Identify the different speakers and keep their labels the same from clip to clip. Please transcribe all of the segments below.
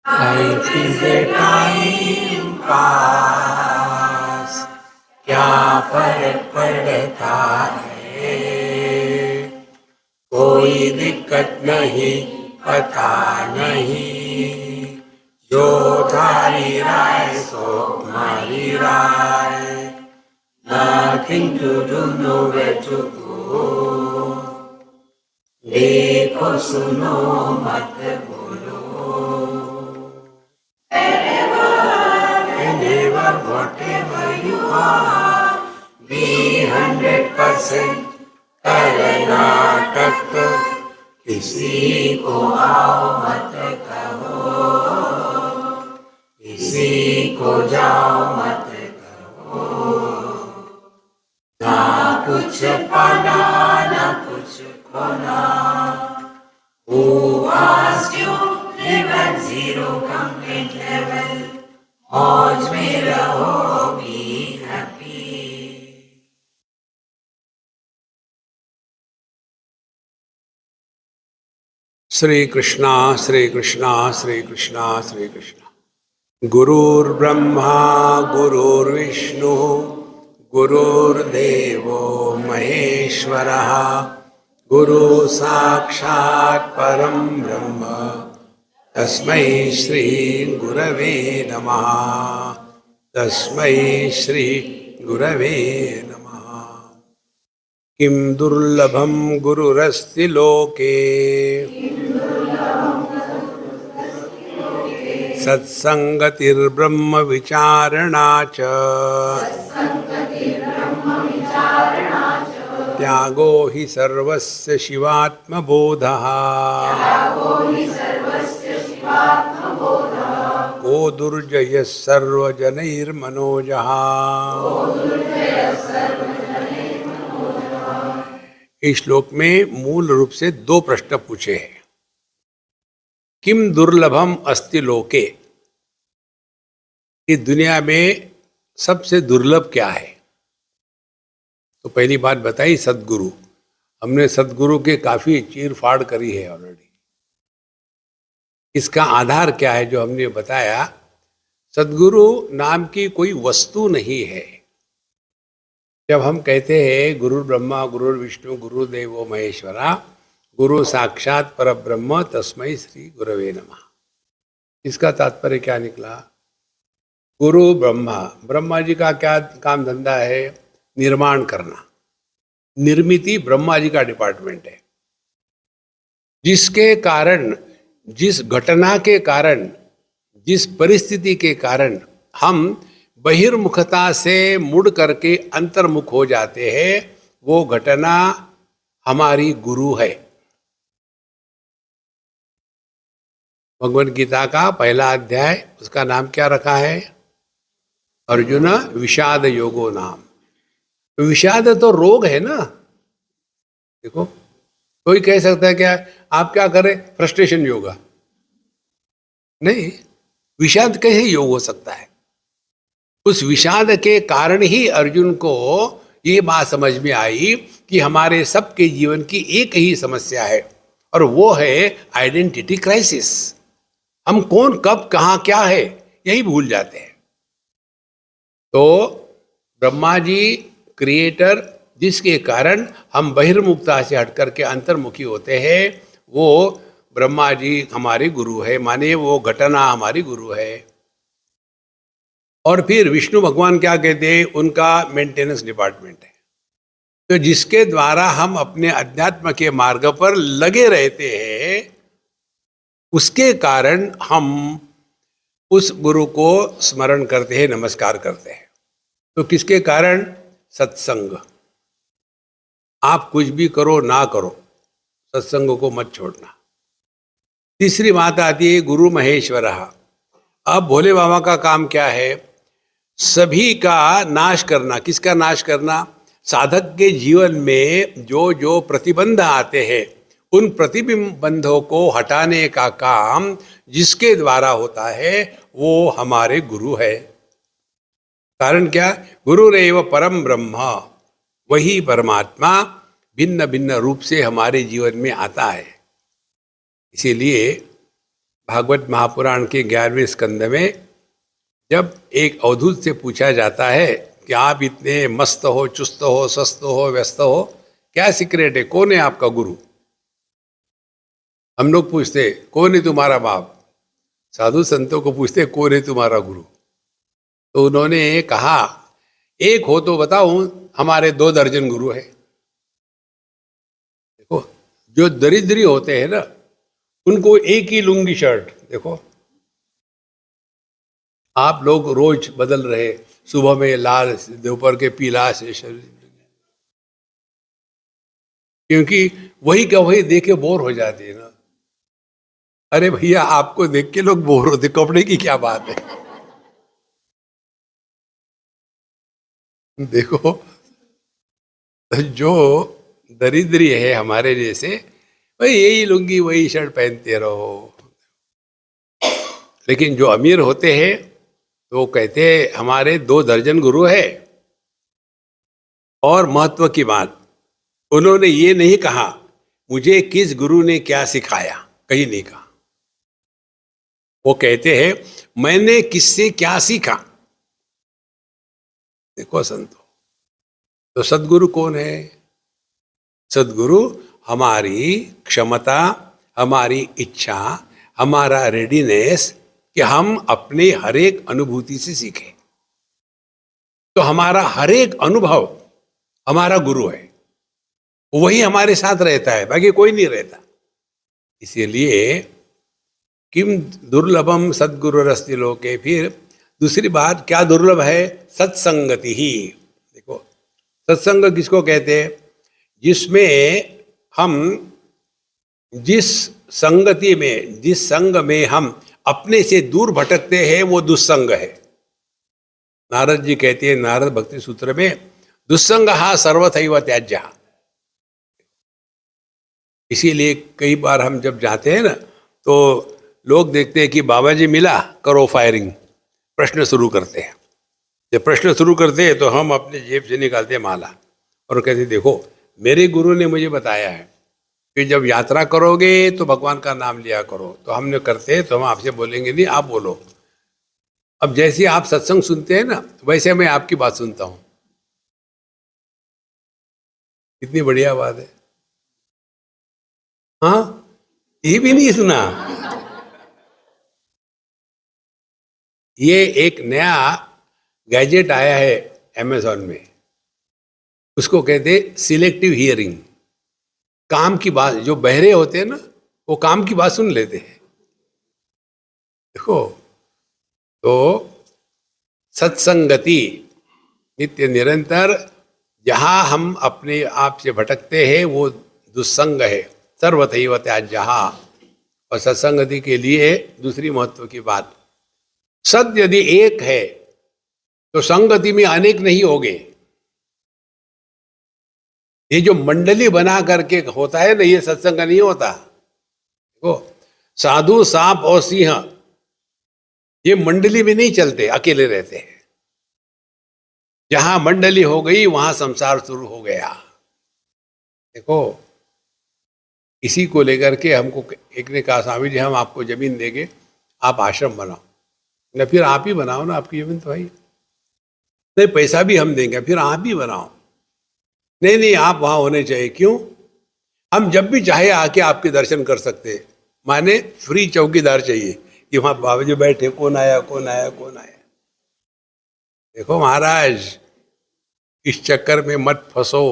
Speaker 1: Life is a time pass, क्या फर्क पड़ता है, कोई दिक्कत नहीं, पता नहीं, जो थारी राय सो हमारी राय, nothing to do, nowhere to go, देखो सुनो मत बोलो, whenever whatever you are, be 100% Karnataka, किसी को आओ मत कहो, किसी को जाओ मत कहो, ना कुछ पाना ना कुछ खोना, who asked you live at zero complete level, मौज में रहो, be happy. श्री कृष्णा श्री कृष्णा श्री कृष्णा श्री कृष्णा। गुरुर्ब्रह्मा गुरुर्विष्णु गुरुर्देवो महेश्वरः, गुरु साक्षात् परं ब्रह्म, तस्मै श्री गुरवे नमः, तस्मै श्री गुरवे नमः। किं दुर्लभं गुरुरस्ति लोके, सत्संगतिर्ब्रह्म विचारणा च, त्यागो हि सर्वस्य शिवात्मबोधः, को दुर्जयः सर्वजनैर्मनोजः। इस श्लोक में मूल रूप से दो प्रश्न पूछे हैं। किम दुर्लभम अस्ति लोके, इस दुनिया में सबसे दुर्लभ क्या है? तो पहली बात बताई सद्गुरु। हमने सद्गुरु के काफी चीर फाड़ करी है ऑलरेडी। इसका आधार क्या है जो हमने बताया? सद्गुरु नाम की कोई वस्तु नहीं है। जब हम कहते हैं गुरु ब्रह्मा गुरु विष्णु गुरुदेवो महेश्वरा, गुरु साक्षात परब्रह्म, तस्मै श्री गुरवे नमः, इसका तात्पर्य क्या निकला? गुरु ब्रह्मा, ब्रह्मा जी का क्या काम धंधा है? निर्माण करना। निर्मिति ब्रह्मा जी का डिपार्टमेंट है। जिसके कारण, जिस घटना के कारण, जिस परिस्थिति के कारण हम बहिर्मुखता से मुड़ करके अंतर्मुख हो जाते हैं, वो घटना हमारी गुरु है। भगवद गीता का पहला अध्याय, उसका नाम क्या रखा है? अर्जुन विषाद योगो नाम। विषाद तो रोग है ना। देखो, कोई कह सकता है क्या आप क्या करें, फ्रस्ट्रेशन योगा? नहीं, विषाद कैसे योग हो सकता है? उस विषाद के कारण ही अर्जुन को ये बात समझ में आई कि हमारे सबके जीवन की एक ही समस्या है, और वो है आइडेंटिटी क्राइसिस। हम कौन, कब, कहाँ, क्या है, यही भूल जाते हैं। तो ब्रह्मा जी क्रिएटर, जिसके कारण हम बहिर्मुखता से हट करके अंतर्मुखी होते हैं, वो ब्रह्मा जी हमारे गुरु है, माने वो घटना हमारी गुरु है। और फिर विष्णु भगवान क्या कहते हैं? उनका मेंटेनेंस डिपार्टमेंट है। तो जिसके द्वारा हम अपने अध्यात्म के मार्ग पर लगे रहते हैं, उसके कारण हम उस गुरु को स्मरण करते हैं, नमस्कार करते हैं। तो किसके कारण? सत्संग। आप कुछ भी करो ना करो, सत्संग को मत छोड़ना। तीसरी बात आती है गुरु महेश्वरः। अब भोले बाबा का काम क्या है? सभी का नाश करना। किसका नाश करना? साधक के जीवन में जो जो प्रतिबंध आते हैं, उन प्रतिबंधों को हटाने का काम जिसके द्वारा होता है, वो हमारे गुरु है। कारण क्या? गुरुरेव परम ब्रह्म, वही परमात्मा भिन्न भिन्न रूप से हमारे जीवन में आता है। इसीलिए भागवत महापुराण के 11वें स्कंद में जब एक अवधूत से पूछा जाता है कि आप इतने मस्त हो, चुस्त हो, स्वस्थ हो, व्यस्त हो, क्या सीक्रेट है, कौन है आपका गुरु? हम लोग पूछते कौन है तुम्हारा बाप, साधु संतों को पूछते कौन है तुम्हारा गुरु। तो उन्होंने कहा एक हो तो बताऊं, हमारे 2 दर्जन गुरु है। देखो, जो दरिद्री होते हैं ना, उनको एक ही लुंगी शर्ट, देखो आप लोग रोज बदल रहे, सुबह में लाल, दोपहर के पीला से शरीर, क्योंकि वही का वही देख के बोर हो जाते हैं ना। अरे भैया, आपको देख के लोग बोर होते, कपड़े की क्या बात है। देखो, जो दरिद्री है हमारे जैसे, भाई यही लुंगी वही शर्ट पहनते रहो। लेकिन जो अमीर होते हैं तो कहते हैं हमारे 2 दर्जन गुरु है। और महत्व की बात, उन्होंने ये नहीं कहा मुझे किस गुरु ने क्या सिखाया, कहीं नहीं कहा। वो कहते हैं मैंने किससे क्या सीखा। देखो संतो, तो सदगुरु कौन है? सदगुरु हमारी क्षमता, हमारी इच्छा, हमारा रेडीनेस कि हम अपने हर एक अनुभूति से सीखें। तो हमारा हर एक अनुभव हमारा गुरु है, वही हमारे साथ रहता है, बाकी कोई नहीं रहता। इसीलिए किम दुर्लभम सद्गुरुरस्ति लोके, फिर दूसरी बात क्या दुर्लभ है? सत्संगति ही। देखो, सत्संग किसको कहते हैं? जिसमें हम, जिस संगति में, जिस संग में हम अपने से दूर भटकते हैं, वो दुस्संग है। नारद जी कहते हैं नारद भक्ति सूत्र में, दुस्संगः सर्वथैव त्याज्यः। इसीलिए कई बार हम जब जाते हैं ना, तो लोग देखते हैं कि बाबा जी मिला, करो फायरिंग, प्रश्न शुरू करते हैं। जब प्रश्न शुरू करते हैं तो हम अपने जेब से निकालते हैं माला और कहते देखो मेरे गुरु ने मुझे बताया है कि जब यात्रा करोगे तो भगवान का नाम लिया करो। तो हमने करते हैं, तो हम आपसे बोलेंगे नहीं, आप बोलो। अब जैसे आप सत्संग सुनते हैं ना, वैसे मैं आपकी बात सुनता हूं। कितनी बढ़िया बात है। हाँ, ये भी नहीं सुना। ये एक नया गैजेट आया है अमेज़न में, उसको कहते हैं सिलेक्टिव हियरिंग। काम की बात, जो बहरे होते हैं ना, वो काम की बात सुन लेते हैं। देखो, तो सत्संगति नित्य निरंतर, जहां हम अपने आप से भटकते हैं वो दुस्संग है, सर्वथैव त्याज्यः। और सत्संगति के लिए दूसरी महत्व की बात, सद यदि एक है तो संगति में अनेक नहीं होगे। ये जो मंडली बना करके होता है ना, ये सत्संग नहीं होता। देखो, साधु, सांप और सिंह ये मंडली में नहीं चलते, अकेले रहते हैं। जहां मंडली हो गई वहां संसार शुरू हो गया। देखो, इसी को लेकर के हमको एक ने कहा, स्वामी जी हम आपको जमीन देंगे, आप आश्रम बनाओ। न, फिर आप ही बनाओ ना, आपकी जमीन तो भाई नहीं, पैसा भी हम देंगे, फिर आप ही बनाओ। नहीं नहीं, आप वहां होने चाहिए। क्यों? हम जब भी चाहे आके आपके दर्शन कर सकते हैं। माने फ्री चौकीदार चाहिए कि वहां बाबा जी बैठे, कौन आया कौन आया कौन आया। देखो महाराज, इस चक्कर में मत फंसो।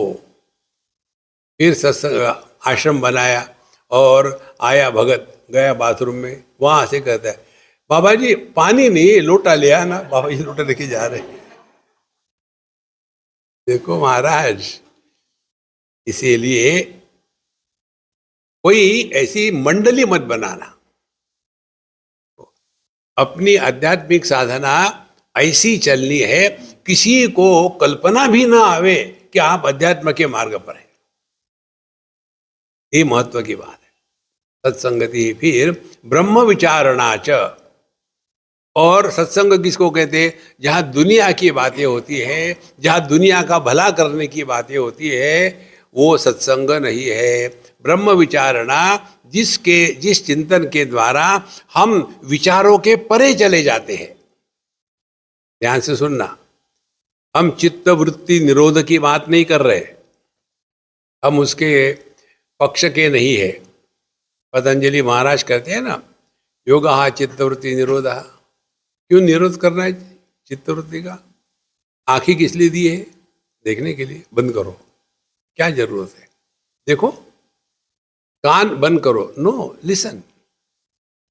Speaker 1: फिर सत्संग आश्रम बनाया और आया भगत, गया बाथरूम में, वहां से कहता है बाबा जी पानी नहीं, लोटा ले आना। बाबा जी लोटा लेके जा रहे। देखो महाराज, इसीलिए कोई ऐसी मंडली मत बनाना। अपनी आध्यात्मिक साधना ऐसी चलनी है, किसी को कल्पना भी ना आवे कि आप अध्यात्म के मार्ग पर हैं। ये महत्व की बात है। सत्संगति फिर ब्रह्म विचारणाच। और सत्संग किसको कहते हैं? जहां दुनिया की बातें होती है, जहां दुनिया का भला करने की बातें होती है, वो सत्संग नहीं है। ब्रह्म विचारणा, जिस चिंतन के द्वारा हम विचारों के परे चले जाते हैं। ध्यान से सुनना, हम चित्त वृत्ति निरोध की बात नहीं कर रहे, हम उसके पक्ष के नहीं है। पतंजलि महाराज कहते हैं ना, योगः चित्तवृत्ति निरोधः। क्यों निरोध करना है चित्तवृत्ति का? आंखें किस लिए दी है? देखने के लिए। बंद करो, क्या जरूरत है? देखो। कान बंद करो, नो लिसन।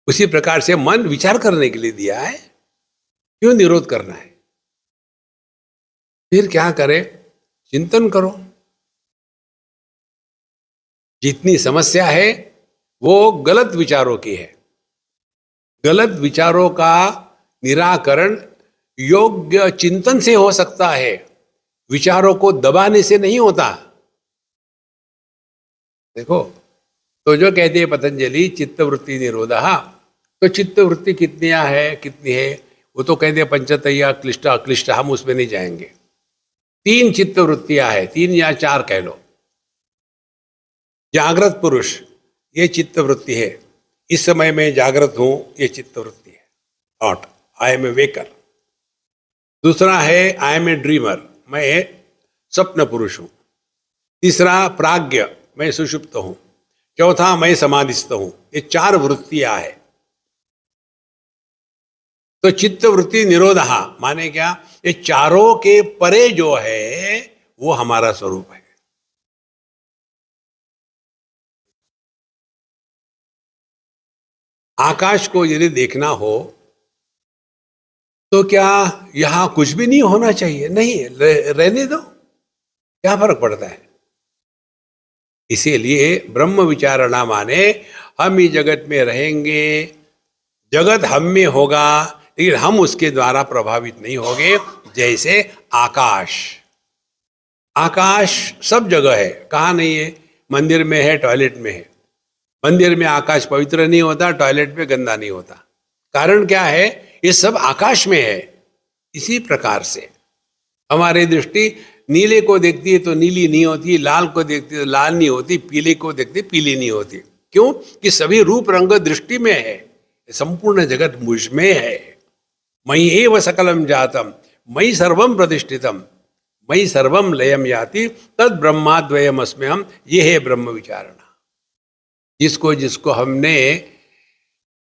Speaker 1: उसी प्रकार से मन विचार करने के लिए दिया है, क्यों निरोध करना है? फिर क्या करे? चिंतन करो। जितनी समस्या है वो गलत विचारों की है। गलत विचारों का निराकरण योग्य चिंतन से हो सकता है, विचारों को दबाने से नहीं होता। देखो, तो जो कहते हैं पतंजलि चित्तवृत्ति निरोधः, तो चित्तवृत्ति कितनी है? वो तो कहते हैं पंचतया क्लिष्ट अक्लिष्ट, हम उसमें नहीं जाएंगे। 3 चित्तवृत्तियां है, 3 या 4 कह लो। जागृत पुरुष, ये चित्तवृत्ति है। इस समय मैं जागृत हूं, ये चित्तवृत्ति है, thought, I am a waker. दूसरा है आई एम ए ड्रीमर, मैं स्वप्न पुरुष हूं। तीसरा प्राज्ञ, मैं सुषुप्त हूं। चौथा मैं समाधिस्थ हूं। ये 4 वृत्तियां है। तो चित्त वृत्ति निरोधः माने क्या? ये चारों के परे जो है वो हमारा स्वरूप है। आकाश को यदि देखना हो तो क्या यहां कुछ भी नहीं होना चाहिए? नहीं, रहने दो, क्या फर्क पड़ता है? इसीलिए ब्रह्म विचारणा माने हम ही जगत में रहेंगे, जगत हम में होगा, लेकिन हम उसके द्वारा प्रभावित नहीं होंगे। जैसे आकाश, आकाश सब जगह है, कहाँ नहीं है? मंदिर में है, टॉयलेट में है। मंदिर में आकाश पवित्र नहीं होता, टॉयलेट में गंदा नहीं होता। कारण क्या है? ये सब आकाश में है। इसी प्रकार से हमारी दृष्टि नीले को देखती है तो नीली नहीं होती, लाल को देखती है तो लाल नहीं होती, पीले को देखती है पीली नहीं होती। क्यों? कि सभी रूप रंग दृष्टि में है, संपूर्ण जगत मुझ में है। मयि एव सकलम जातम मयि सर्वम प्रतिष्ठितम मयि सर्वम लयम याति तद ब्रह्माद्वयम अस्म्यहम्। ये है ब्रह्म विचारणा। जिसको जिसको हमने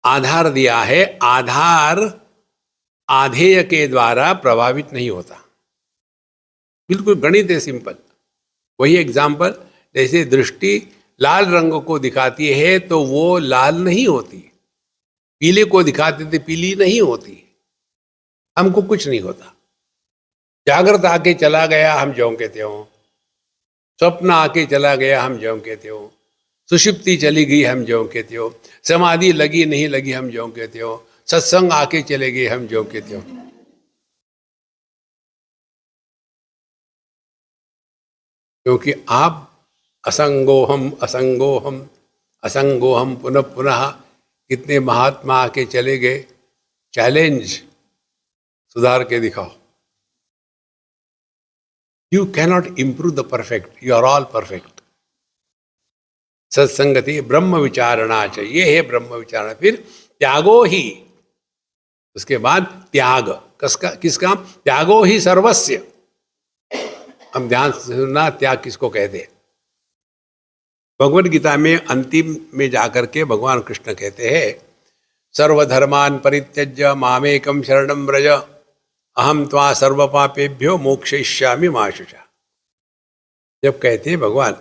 Speaker 1: आधार दिया है, आधार आधेय के द्वारा प्रभावित नहीं होता। बिल्कुल गणित है, सिंपल। वही एग्जाम्पल, जैसे दृष्टि लाल रंग को दिखाती है तो वो लाल नहीं होती, पीले को दिखाते थे पीली नहीं होती। हमको कुछ नहीं होता। जागृत आके चला गया, हम ज्यों के त्यों। स्वप्न आके चला गया, हम ज्यों के त्यों। सुषुप्ति चली गई, हम ज्यों के त्यों। समाधि लगी नहीं लगी, हम ज्यों के त्यों। सत्संग आके चले गए, हम ज्यों के त्यों। क्योंकि आप असंगोहम असंगोहम असंगोहम पुनः पुनः, कितने महात्मा आके चले गए। चैलेंज, सुधार के दिखाओ। You cannot improve the perfect, you are all perfect. सत्संगति ब्रह्म विचारणा चाहिए, है ब्रह्म विचारणा। फिर त्यागो ही, उसके बाद त्याग किसका? त्यागो ही सर्वस्य। हम ध्यान से सुनना, त्याग किसको कहते हैं? भगवद गीता में अंतिम में जाकर के भगवान कृष्ण कहते हैं, सर्वधर्मान परित्यज्य मामेकम शरणं व्रज अहम त्वा सर्व पापेभ्यो मोक्षयिष्यामि मा शुचा। जब कहते हैं भगवान,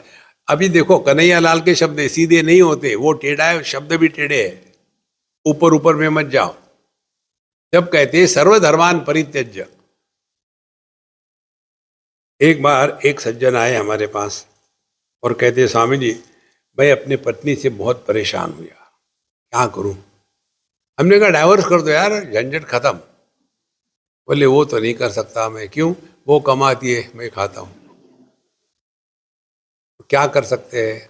Speaker 1: अभी देखो कन्हैया लाल के शब्द सीधे नहीं होते, वो टेढ़ा है, शब्द भी टेढ़े है, ऊपर ऊपर में मत जाओ। जब कहते हैं सर्वधर्मान परित्यज्य, एक बार एक सज्जन आए हमारे पास और कहते, स्वामी जी मैं अपनी पत्नी से बहुत परेशान हूँ यार, क्या करूँ? हमने कहा डाइवोर्स कर दो यार, झंझट खत्म। बोले वो तो नहीं कर सकता मैं। क्यों? वो कमाती है, मैं खाता हूँ। क्या कर सकते हैं?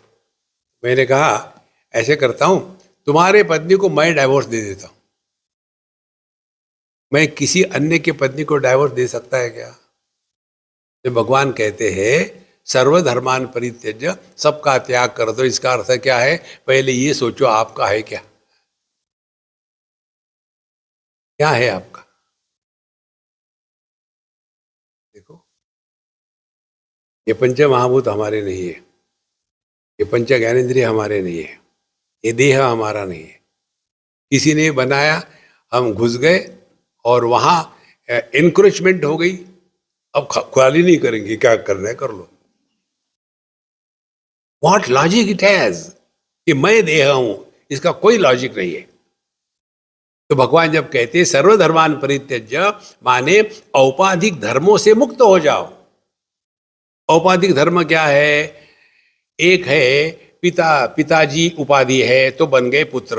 Speaker 1: मैंने कहा ऐसे करता हूँ, तुम्हारे पत्नी को मैं डाइवोर्स दे देता हूँ। मैं किसी अन्य के पत्नी को डाइवोर्स दे सकता है क्या? तो भगवान कहते हैं सर्वधर्मान परित्यज्य, सबका त्याग कर दो। इसका अर्थ क्या है? पहले ये सोचो आपका है क्या, क्या है आपका। देखो, ये पंच महाभूत हमारे नहीं है, ये पंच ज्ञानेंद्रिय हमारे नहीं है, ये देह हमारा नहीं है, किसी ने बनाया, हम घुस गए और वहां एनक्रोचमेंट हो गई। अब खाली नहीं करेंगे, क्या करना है कर लो। व्हाट लॉजिक इट हैज कि मैं देह हूं, इसका कोई लॉजिक नहीं है। तो भगवान जब कहते हैं सर्वधर्मान परित्यज्य, माने औपाधिक धर्मों से मुक्त हो जाओ। औपाधिक धर्म क्या है? एक है पिताजी उपाधि है तो बन गए पुत्र,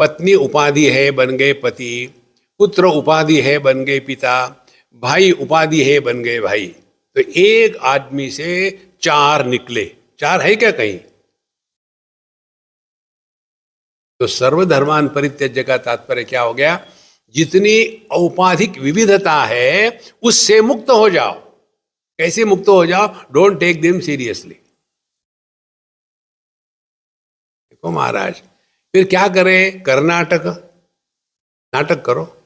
Speaker 1: पत्नी उपाधि है बन गए पति, पुत्र उपाधि है बन गए पिता, भाई उपाधि है बन गए भाई। तो एक आदमी से चार निकले, चार है क्या कहीं? तो सर्वधर्मान परित्यज्य का तात्पर्य क्या हो गया? जितनी औपाधिक विविधता है उससे मुक्त हो जाओ। कैसे मुक्त हो जाओ? Don't take them seriously. देखो महाराज, फिर क्या करें? कर्नाटक नाटक करो।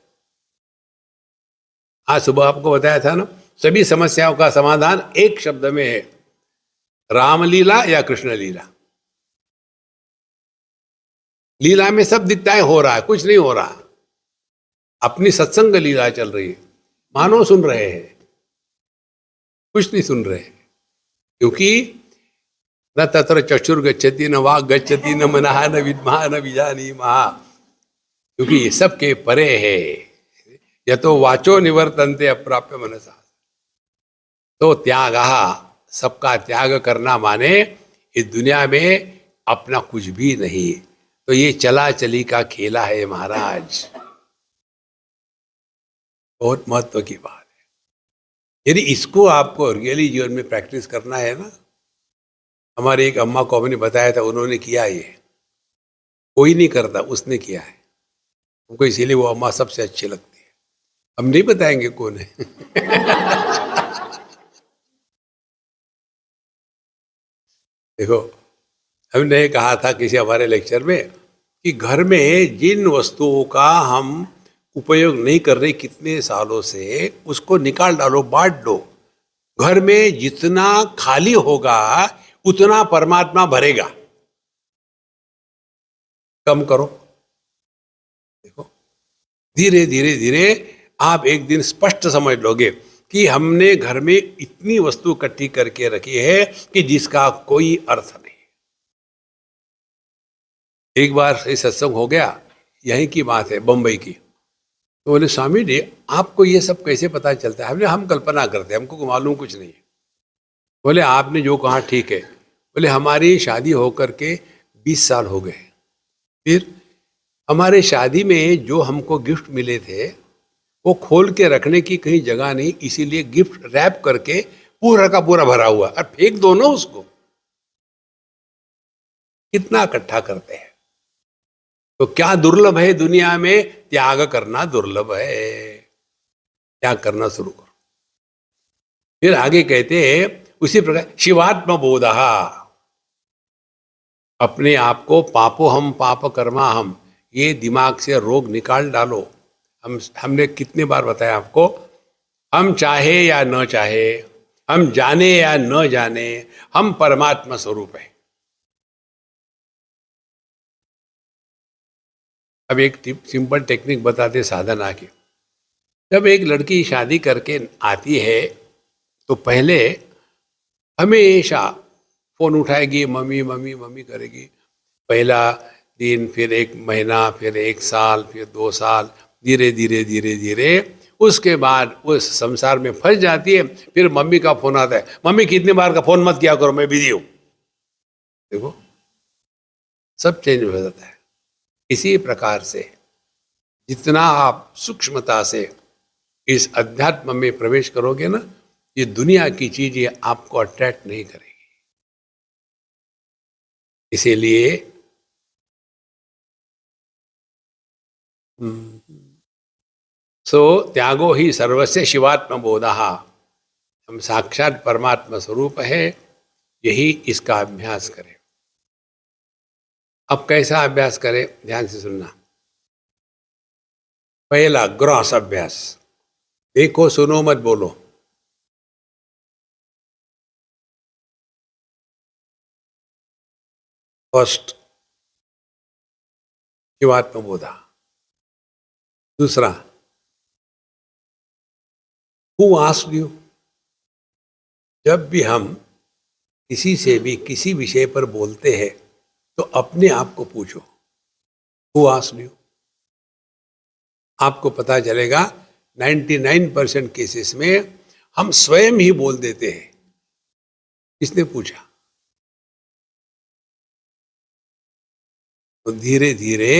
Speaker 1: आज सुबह आपको बताया था ना, सभी समस्याओं का समाधान एक शब्द में है, रामलीला या कृष्ण लीला। लीला में सब दिखता है हो रहा है, कुछ नहीं हो रहा। अपनी सत्संग लीला चल रही है, मानो सुन रहे हैं, कुछ नहीं सुन रहे, क्योंकि न तत्र चक्षुर गच्छति न वाक् गच्छति न मनः न विद्मः न विजानीमः, क्योंकि ये सब के परे है। यतो वाचो निवर्तन्ते अप्राप्य मनसा। तो त्याग, सबका त्याग करना माने इस दुनिया में अपना कुछ भी नहीं। तो ये चला चली का खेला है महाराज, बहुत महत्व की बात है। यदि इसको आपको रियली जीवन में प्रैक्टिस करना है ना, हमारी एक अम्मा को हमने बताया था, उन्होंने किया, ये कोई नहीं करता, उसने किया है उनको, इसीलिए वो अम्मा सबसे अच्छी लगती है। हम नहीं बताएंगे कौन है। देखो, हमने कहा था किसी हमारे लेक्चर में कि घर में जिन वस्तुओं का हम उपयोग नहीं कर रहे कितने सालों से, उसको निकाल डालो, बांट दो। घर में जितना खाली होगा उतना परमात्मा भरेगा। कम करो। देखो, धीरे धीरे धीरे आप एक दिन स्पष्ट समझ लोगे कि हमने घर में इतनी वस्तु इकट्ठी करके रखी है कि जिसका कोई अर्थ नहीं। एक बार ये सत्संग हो गया, यहीं की बात है, बंबई की। तो बोले स्वामी जी आपको ये सब कैसे पता चलता है? हमने हम कल्पना करते हैं, हमको मालूम कुछ नहीं है। बोले आपने जो कहा ठीक है। बोले हमारी शादी होकर के 20 साल हो गए, फिर हमारे शादी में जो हमको गिफ्ट मिले थे वो खोल के रखने की कहीं जगह नहीं, इसीलिए गिफ्ट रैप करके पूरा का पूरा भरा हुआ, और फेंक दो ना उसको। कितना इकट्ठा करते हैं। तो क्या दुर्लभ है दुनिया में? त्याग करना दुर्लभ है। त्याग करना शुरू करो। फिर आगे कहते हैं उसी प्रकार शिवात्म बोध, अपने आप को पापो हम पाप कर्मा हम, ये दिमाग से रोग निकाल डालो। हमने कितने बार बताया आपको, हम चाहे या न चाहे, हम जाने या न जाने, हम परमात्मा स्वरूप है। अब एक सिंपल टेक्निक बताते साधना की। जब एक लड़की शादी करके आती है तो पहले हमेशा फोन उठाएगी, मम्मी मम्मी मम्मी करेगी। पहला दिन, फिर 1 महीना, फिर 1 साल, फिर 2 साल, धीरे धीरे धीरे धीरे उसके बाद उस संसार में फंस जाती है। फिर मम्मी का फोन आता है, मम्मी कितने बार का फोन मत किया करो, मैं बिजी हूं। देखो, सब चेंज हो जाता है। इसी प्रकार से जितना आप सूक्ष्मता से इस अध्यात्म में प्रवेश करोगे ना, ये दुनिया की चीजें आपको अट्रैक्ट नहीं करेगी। इसीलिए सो त्यागो ही सर्वस्य शिवात्म बोधा, हम साक्षात परमात्मा स्वरूप है, यही इसका अभ्यास करें। अब कैसा अभ्यास करें, ध्यान से सुनना। पहला ग्रॉस अभ्यास, देखो सुनो मत बोलो। फर्स्ट शिवात्म बोधा। दूसरा, हु आस्क्ड यू। जब भी हम किसी से भी किसी विषय पर बोलते हैं तो अपने आप को पूछो, हु आस्क्ड यू। आपको पता चलेगा 99% केसेस में हम स्वयं ही बोल देते हैं, किसने पूछा। तो धीरे धीरे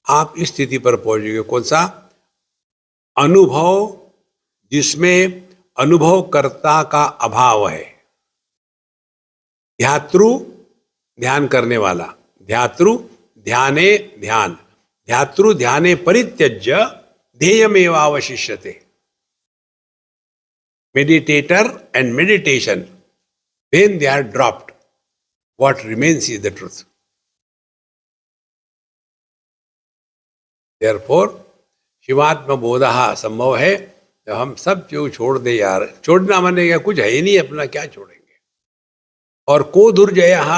Speaker 1: आप इस स्थिति पर पहुंचोगे, कौन सा अनुभव, जिसमें अनुभवकर्ता का अभाव है। ध्यातृ ध्यान करने वाला, ध्यातृ ध्याने ध्यान, ध्यातृ ध्याने परित्यज्य ध्येयमेव अवशिष्यते। Meditator and meditation, when they are dropped, what remains is the truth. Therefore, शिवात्म बोधा संभव है तो हम सब जो छोड़ दे यार। छोड़ना माने क्या, कुछ है ही नहीं अपना, क्या छोड़ेंगे। और को दुर्जयः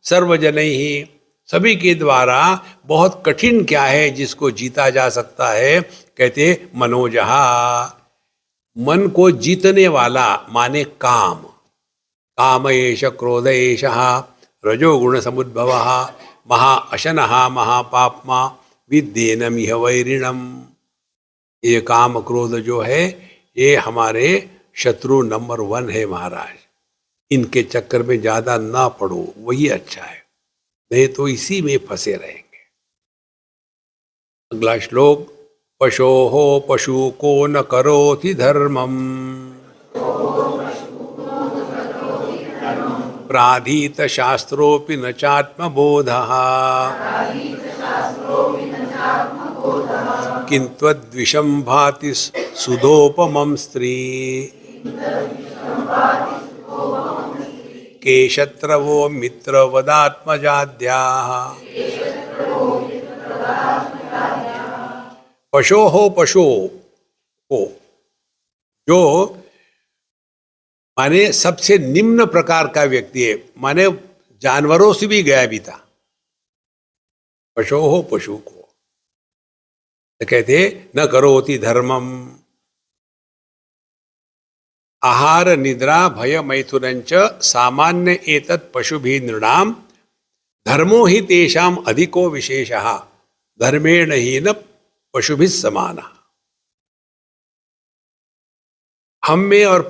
Speaker 1: सर्वजनैः, सभी के द्वारा बहुत कठिन क्या है जिसको जीता जा सकता है, कहते मनोजः। मन को जीतने वाला माने काम, काम एष क्रोध एषः रजोगुण समुद्भवः महा अशनः महापाप्मा विद्येनमिह वैरिणम। ये काम क्रोध जो है ये हमारे शत्रु नंबर 1 है महाराज। इनके चक्कर में ज्यादा ना पड़ो, वही अच्छा है, नहीं तो इसी में फंसे रहेंगे। अगला श्लोक, पशोः पशु को न करोति धर्मम प्राधीत शास्त्रोपि न चात्मबोधः किंत्वद्विषं भाति सुधोपमं स्त्री केशत्रवो मित्रवदात्मजाद्याः। पशोः पशु को, जो माने सबसे निम्न प्रकार का व्यक्ति है, माने जानवरों से भी गया भी था। पशोः पशु को तो कहते न करोति धर्मम। आहार निद्रा भय मैथुनंच सामान्य एतत् पशुभिः नृणाम धर्मो हि तेषाम अधिको विशेषः धर्मेण ही न पशुभिः समानः। हम में और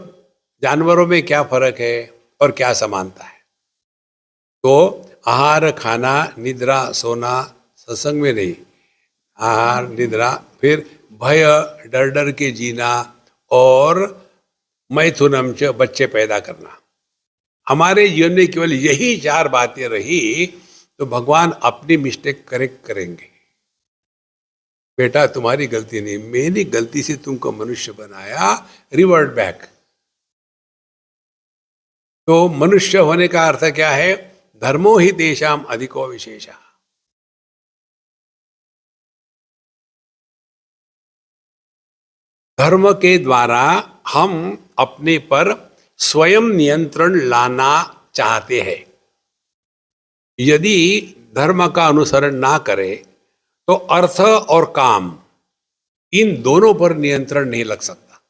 Speaker 1: जानवरों में क्या फर्क है और क्या समानता है? तो आहार खाना, निद्रा सोना, सत्संग में नहीं, आहार निद्रा, फिर भय डर डर के जीना, और मैथुनम च बच्चे पैदा करना। हमारे जीवन में केवल यही 4 बातें रही तो भगवान अपनी मिस्टेक करेक्ट करेंगे। बेटा तुम्हारी गलती नहीं, मेरी गलती से तुमको मनुष्य बनाया, रिवर्ट बैक। तो मनुष्य होने का अर्थ क्या है? धर्मो ही तेषाम अधिको विशेषः। धर्म के द्वारा हम अपने पर स्वयं नियंत्रण लाना चाहते हैं। यदि धर्म का अनुसरण ना करें तो अर्थ और काम, इन दोनों पर नियंत्रण नहीं लग सकता।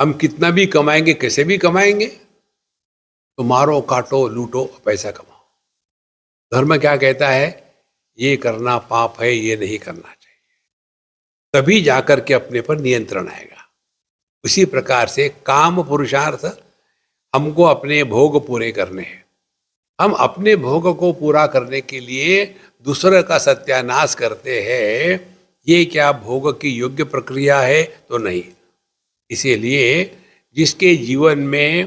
Speaker 1: हम कितना भी कमाएंगे, कैसे भी कमाएंगे, तो मारो काटो लूटो पैसा कमाओ। धर्म क्या कहता है? ये करना पाप है, ये नहीं करना चाहिए, तभी जाकर के अपने पर नियंत्रण आएगा। उसी प्रकार से काम पुरुषार्थ, हमको अपने भोग पूरे करने हैं। हम अपने भोग को पूरा करने के लिए दूसरे का सत्यानाश करते हैं, ये क्या भोग की योग्य प्रक्रिया है? तो नहीं। इसीलिए जिसके जीवन में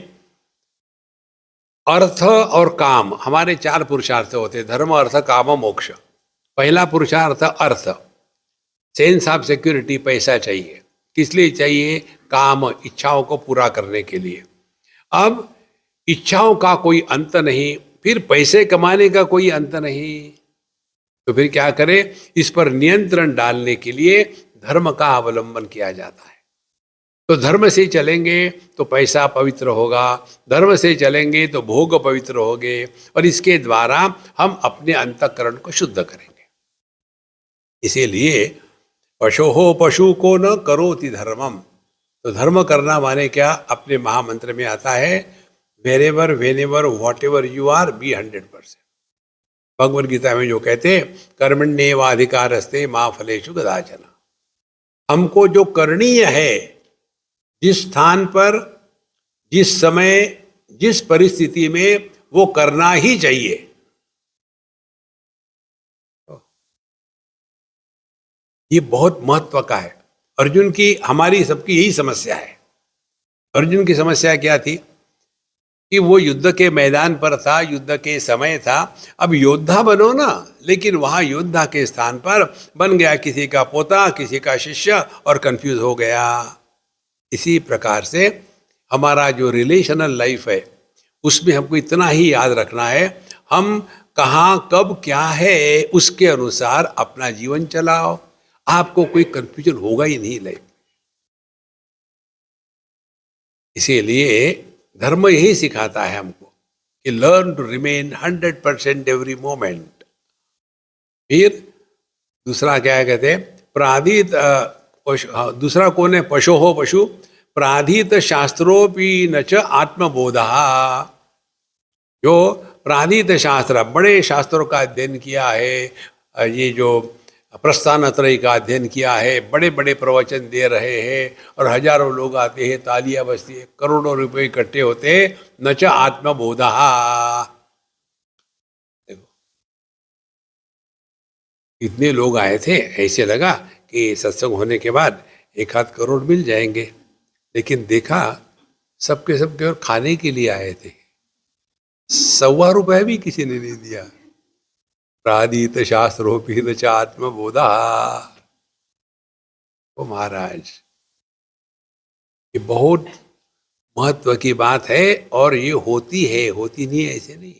Speaker 1: अर्थ और काम, हमारे 4 पुरुषार्थ होते हैं, धर्म अर्थ काम मोक्ष। पहला पुरुषार्थ अर्थ, सेंस ऑफ सिक्योरिटी, पैसा चाहिए। किस लिए चाहिए? काम, इच्छाओं को पूरा करने के लिए। अब इच्छाओं का कोई अंत नहीं, फिर पैसे कमाने का कोई अंत नहीं, तो फिर क्या करें? इस पर नियंत्रण डालने के लिए धर्म का अवलंबन किया जाता है। तो धर्म से चलेंगे तो पैसा पवित्र होगा, धर्म से चलेंगे तो भोग पवित्र होंगे, और इसके द्वारा हम अपने अंतःकरण को शुद्ध करेंगे। इसीलिए पशोहो पशु को न करोति धर्मम। तो धर्म करना माने क्या? अपने महामंत्र में आता है, wherever whenever whatever you are be 100%। Bhagavad Gita में जो कहते हैं, कर्मण्येवाधिकारस्ते मा फलेषु कदाचन। हमको जो करणीय है, जिस स्थान पर, जिस समय, जिस परिस्थिति में, वो करना ही चाहिए। ये बहुत महत्व का है। अर्जुन की, हमारी सबकी यही समस्या है। अर्जुन की समस्या क्या थी कि वो युद्ध के मैदान पर था, युद्ध के समय था, अब योद्धा बनो ना, लेकिन वहां योद्धा के स्थान पर बन गया किसी का पोता, किसी का शिष्य, और कंफ्यूज हो गया। इसी प्रकार से हमारा जो रिलेशनल लाइफ है, उसमें हमको इतना ही याद रखना है, हम कहाँ कब क्या है, उसके अनुसार अपना जीवन चलाओ। आपको कोई कंफ्यूजन होगा ही नहीं लाइफ। इसीलिए धर्म यही सिखाता है हमको कि learn to remain 100% every moment. फिर दूसरा क्या कहते हैं? प्राधित दूसरा कौन है? पशु हो पशु प्राधित शास्त्रोपि न च आत्मबोधा। जो प्राधित शास्त्र, बड़े शास्त्रों का अध्ययन किया है, ये जो प्रस्थानत्रयी का अध्ययन किया है, बड़े बड़े प्रवचन दे रहे हैं, और हजारों लोग आते हैं, तालियां बजती है, करोड़ों रुपए इकट्ठे होते हैं, न च आत्मबोधा। देखो इतने लोग आए थे, ऐसे लगा कि सत्संग होने के बाद 1-8 करोड़ मिल जाएंगे, लेकिन देखा सबके सब केवल खाने के लिए आए थे। ₹1.25 भी किसी ने नहीं दिया। प्राधीत शास्त्रोपि न च आत्मबोधा। ओ महाराज, ये बहुत महत्व की बात है, और ये होती है, होती नहीं है ऐसे नहीं।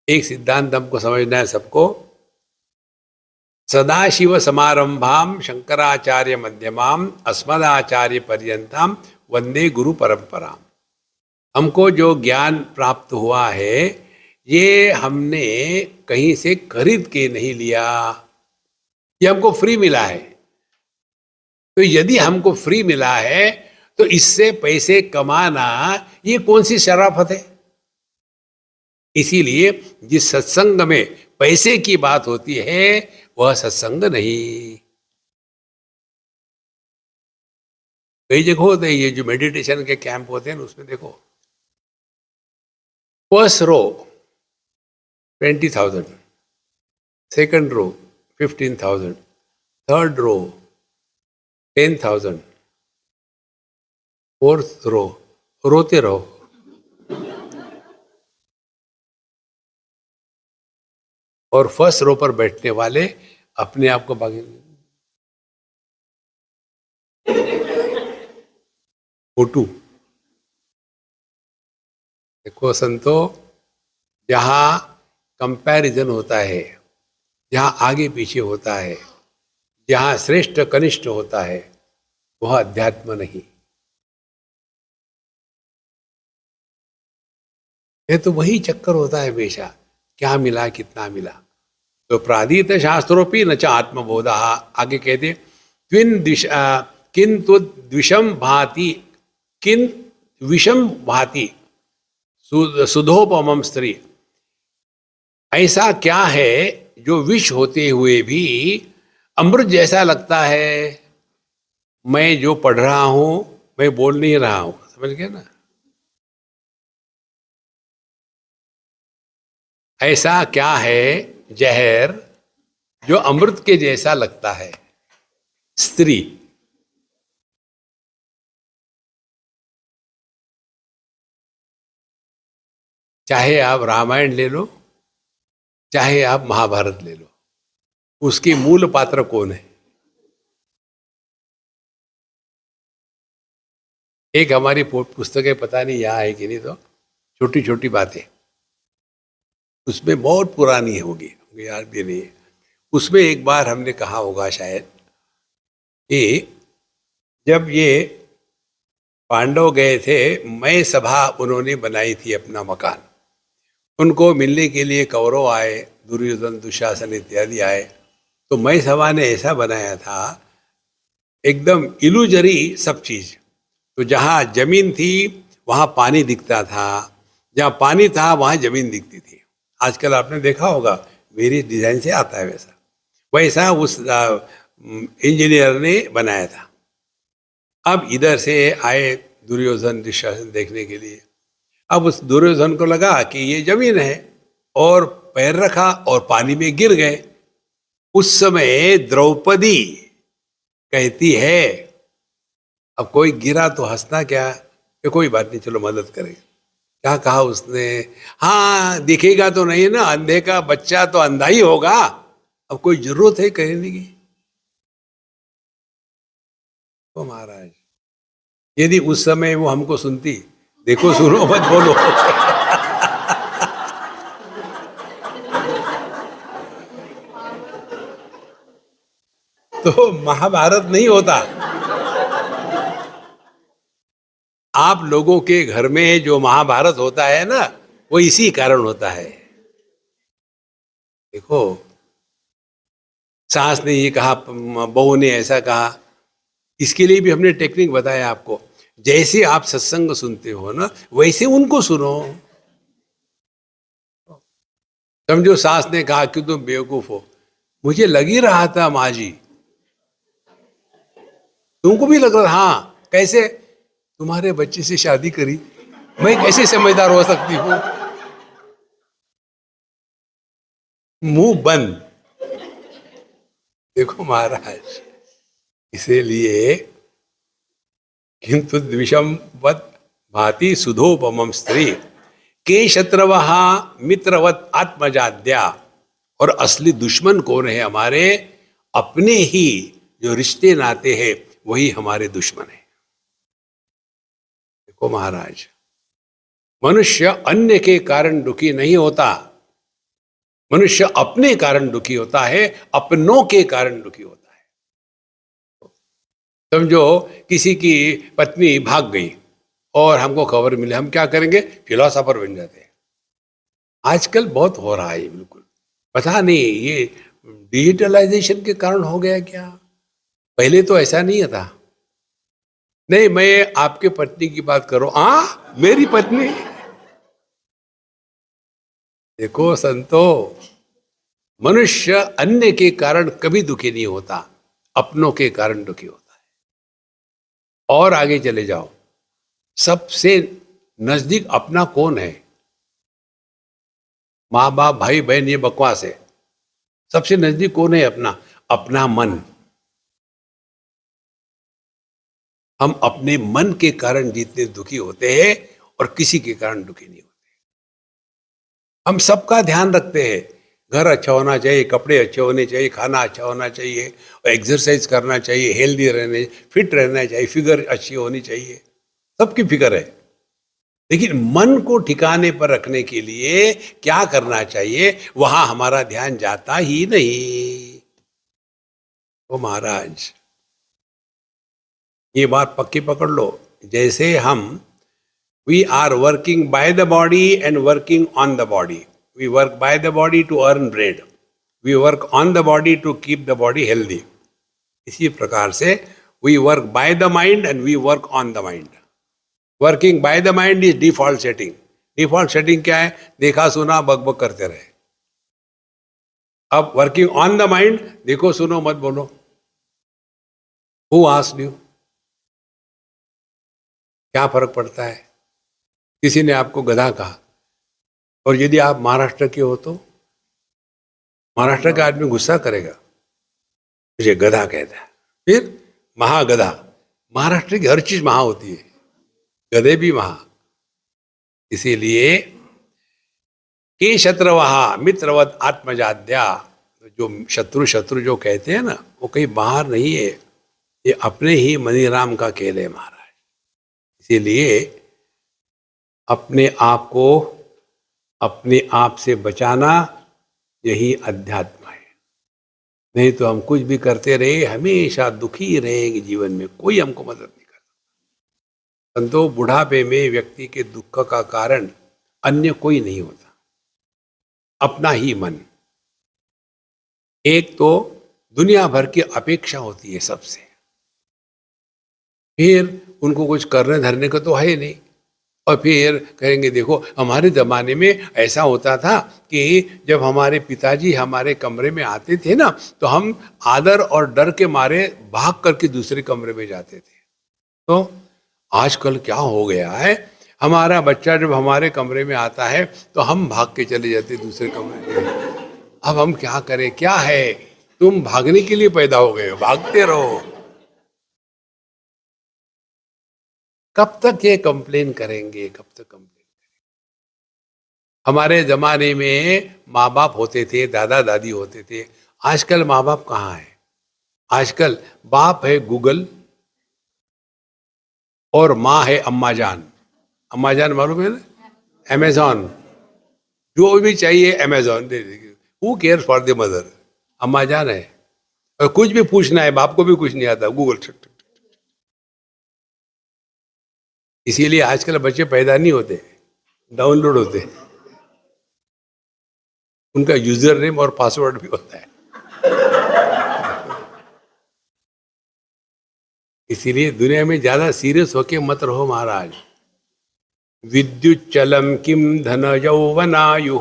Speaker 1: एक सिद्धांत हमको समझना है सबको, सदाशिव समारंभाम शंकराचार्य मध्यमाम अस्मदाचार्य पर्यंताम वंदे गुरु परंपराम। हमको जो ज्ञान प्राप्त हुआ है, ये हमने कहीं से खरीद के नहीं लिया, ये हमको फ्री मिला है। तो यदि हमको फ्री मिला है, तो इससे पैसे कमाना ये कौन सी शराफत है? इसीलिए जिस सत्संग में पैसे की बात होती है, वह सत्संग नहीं। कई जगह होते हैं, ये जो मेडिटेशन के कैंप होते हैं, उसमें देखो, first row 20,000, second row 15,000, third row 10,000, fourth row, रोते रहो। और फर्स्ट रो पर बैठने वाले अपने आप को भागे फोटू। देखो संतो, जहां कंपैरिजन होता है, जहां आगे पीछे होता है, जहां श्रेष्ठ कनिष्ठ होता है, वह अध्यात्म नहीं। ये तो वही चक्कर होता है हमेशा, क्या मिला, कितना मिला। तो प्राधीत शास्त्रोपि न च आत्मबोधा। आगे कहते किंतु द्विषम भाति, किन विषम भाति सुधोपमम स्त्री। ऐसा क्या है जो विष होते हुए भी अमृत जैसा लगता है? मैं जो पढ़ रहा हूं, मैं बोल नहीं रहा हूं, समझ गए ना? ऐसा क्या है जहर जो अमृत के जैसा लगता है? स्त्री। चाहे आप रामायण ले लो, चाहे आप महाभारत ले लो, उसके मूल पात्र कौन है? एक हमारी पुस्तकें पता नहीं यहाँ है कि नहीं, तो छोटी छोटी बातें, उसमें बहुत पुरानी होगी, मुझे याद भी नहीं है। उसमें एक बार हमने कहा होगा शायद कि जब ये पांडव गए थे, मय सभा उन्होंने बनाई थी अपना मकान, उनको मिलने के लिए कौरव आए, दुर्योधन दुशासन इत्यादि आए, तो मय सभा ने ऐसा बनाया था एकदम इलूजरी सब चीज। तो जहाँ जमीन थी वहाँ पानी दिखता था, जहाँ पानी था वहाँ जमीन दिखती थी। आजकल आपने देखा होगा वेरियस डिजाइन से आता है वैसा, वैसा उस इंजीनियर ने बनाया था। अब इधर से आए दुर्योधन दुशासन देखने के लिए। अब उस दुर्योधन को लगा कि ये जमीन है, और पैर रखा और पानी में गिर गए। उस समय द्रौपदी कहती है, अब कोई गिरा तो हंसना क्या, कि कोई बात नहीं चलो मदद करें। क्या कहा उसने, हाँ दिखेगा तो नहीं ना, अंधे का बच्चा तो अंधा ही होगा, अब कोई जरूरत है कहने की। तो महाराज यदि उस समय वो हमको सुनती, देखो सुनो मत बोलो तो महाभारत नहीं होता। आप लोगों के घर में जो महाभारत होता है ना, वो इसी कारण होता है। देखो, सास ने ये कहा, बहू ने ऐसा कहा, इसके लिए भी हमने टेक्निक बताया आपको। जैसे आप सत्संग सुनते हो ना, वैसे उनको सुनो। समझो सास ने कहा कि तुम बेवकूफ हो, मुझे लग ही रहा था माँ जी, तुमको भी लग रहा, हाँ कैसे, तुम्हारे बच्चे से शादी करी, मैं कैसे समझदार हो सकती हूँ। मुंह बंद। देखो महाराज, इसीलिए किंतु द्विषम वत भाति सुधोपम स्त्री के शत्रवहा मित्रवत आत्मजाद्या। और असली दुश्मन कौन है हमारे, अपने ही जो रिश्ते नाते हैं वही हमारे दुश्मन है। देखो महाराज, मनुष्य अन्य के कारण दुखी नहीं होता, मनुष्य अपने कारण दुखी होता है, अपनों के कारण दुखी होता है। समझो किसी की पत्नी भाग गई और हमको खबर मिले, हम क्या करेंगे, फिलोसोफर बन जाते हैं। आजकल बहुत हो रहा है, बिल्कुल पता नहीं ये डिजिटलाइजेशन के कारण हो गया क्या, पहले तो ऐसा नहीं था। नहीं, मैं आपके पत्नी की बात करो, मेरी पत्नी। देखो संतो, मनुष्य अन्य के कारण कभी दुखी नहीं होता, अपनों के कारण दुखी होता है। और आगे चले जाओ, सबसे नजदीक अपना कौन है, माँ बाप भाई बहन ये बकवास है, सबसे नजदीक कौन है अपना, अपना मन। हम अपने मन के कारण जितने दुखी होते हैं और किसी के कारण दुखी नहीं होते। हम सबका ध्यान रखते हैं, घर अच्छा होना चाहिए, कपड़े अच्छे होने चाहिए, खाना अच्छा होना चाहिए, एक्सरसाइज करना चाहिए, हेल्दी रहने, फिट रहना चाहिए, फिगर अच्छी होनी चाहिए, सबकी फिक्र है। लेकिन मन को ठिकाने पर रखने के लिए क्या करना चाहिए, वहां हमारा ध्यान जाता ही नहीं। तो महाराज ये बात पक्की पकड़ लो, जैसे हम we are working by the body and working on the body. We work by the body to earn bread. We work on the body to keep the body healthy. इसी प्रकार से we work by the mind and we work on the mind. Working by the mind is default setting. Default setting क्या है, देखा सुना बक बक करते रहे। अब working on the mind, देखो सुनो मत बोलो। Who asked you? क्या फर्क पड़ता है, किसी ने आपको गधा कहा, और यदि आप महाराष्ट्र के हो तो महाराष्ट्र का आदमी गुस्सा करेगा, मुझे गधा कहता है, फिर महागधा। महाराष्ट्र की हर चीज महा होती है, गधे भी महा। इसीलिए के शत्रवहा मित्रवत आत्मजाद्या, जो शत्रु शत्रु जो कहते हैं ना, वो कहीं बाहर नहीं है, ये अपने ही मनीराम का खेल है महाराज। इसीलिए अपने आप को अपने आप से बचाना, यही अध्यात्म है। नहीं तो हम कुछ भी करते रहे, हमेशा दुखी रहेंगे जीवन में, कोई हमको मदद नहीं करता। संतो, बुढ़ापे में व्यक्ति के दुख का कारण अन्य कोई नहीं होता, अपना ही मन। एक तो दुनिया भर की अपेक्षा होती है सबसे, फिर उनको कुछ करने धरने का तो है ही नहीं। और फिर कहेंगे देखो हमारे ज़माने में ऐसा होता था कि जब हमारे पिताजी हमारे कमरे में आते थे ना, तो हम आदर और डर के मारे भाग करके दूसरे कमरे में जाते थे। तो आजकल क्या हो गया है, हमारा बच्चा जब हमारे कमरे में आता है तो हम भाग के चले जाते दूसरे कमरे में। अब हम क्या करें, क्या है, तुम भागने के लिए पैदा हो गए हो, भागते रहो। कब तक ये कंप्लेन करेंगे, कब तक कंप्लेन? हमारे जमाने में माँ बाप होते थे, दादा दादी होते थे। आजकल माँ बाप कहाँ है? आजकल बाप है गूगल और माँ है अम्मा जान। अम्मा जान मालूम है ना, अमेजॉन। जो भी चाहिए अमेजॉन दे देगी। Who care for the mother? अम्मा जान है। और कुछ भी पूछना है, बाप को भी कुछ नहीं आता, गूगल छट छट। इसीलिए आजकल बच्चे पैदा नहीं होते, डाउनलोड होते। उनका यूजर नेम और पासवर्ड भी होता है। इसीलिए दुनिया में ज्यादा सीरियस होके मत रहो महाराज। विद्युच्चलम किम धन यौवनायु,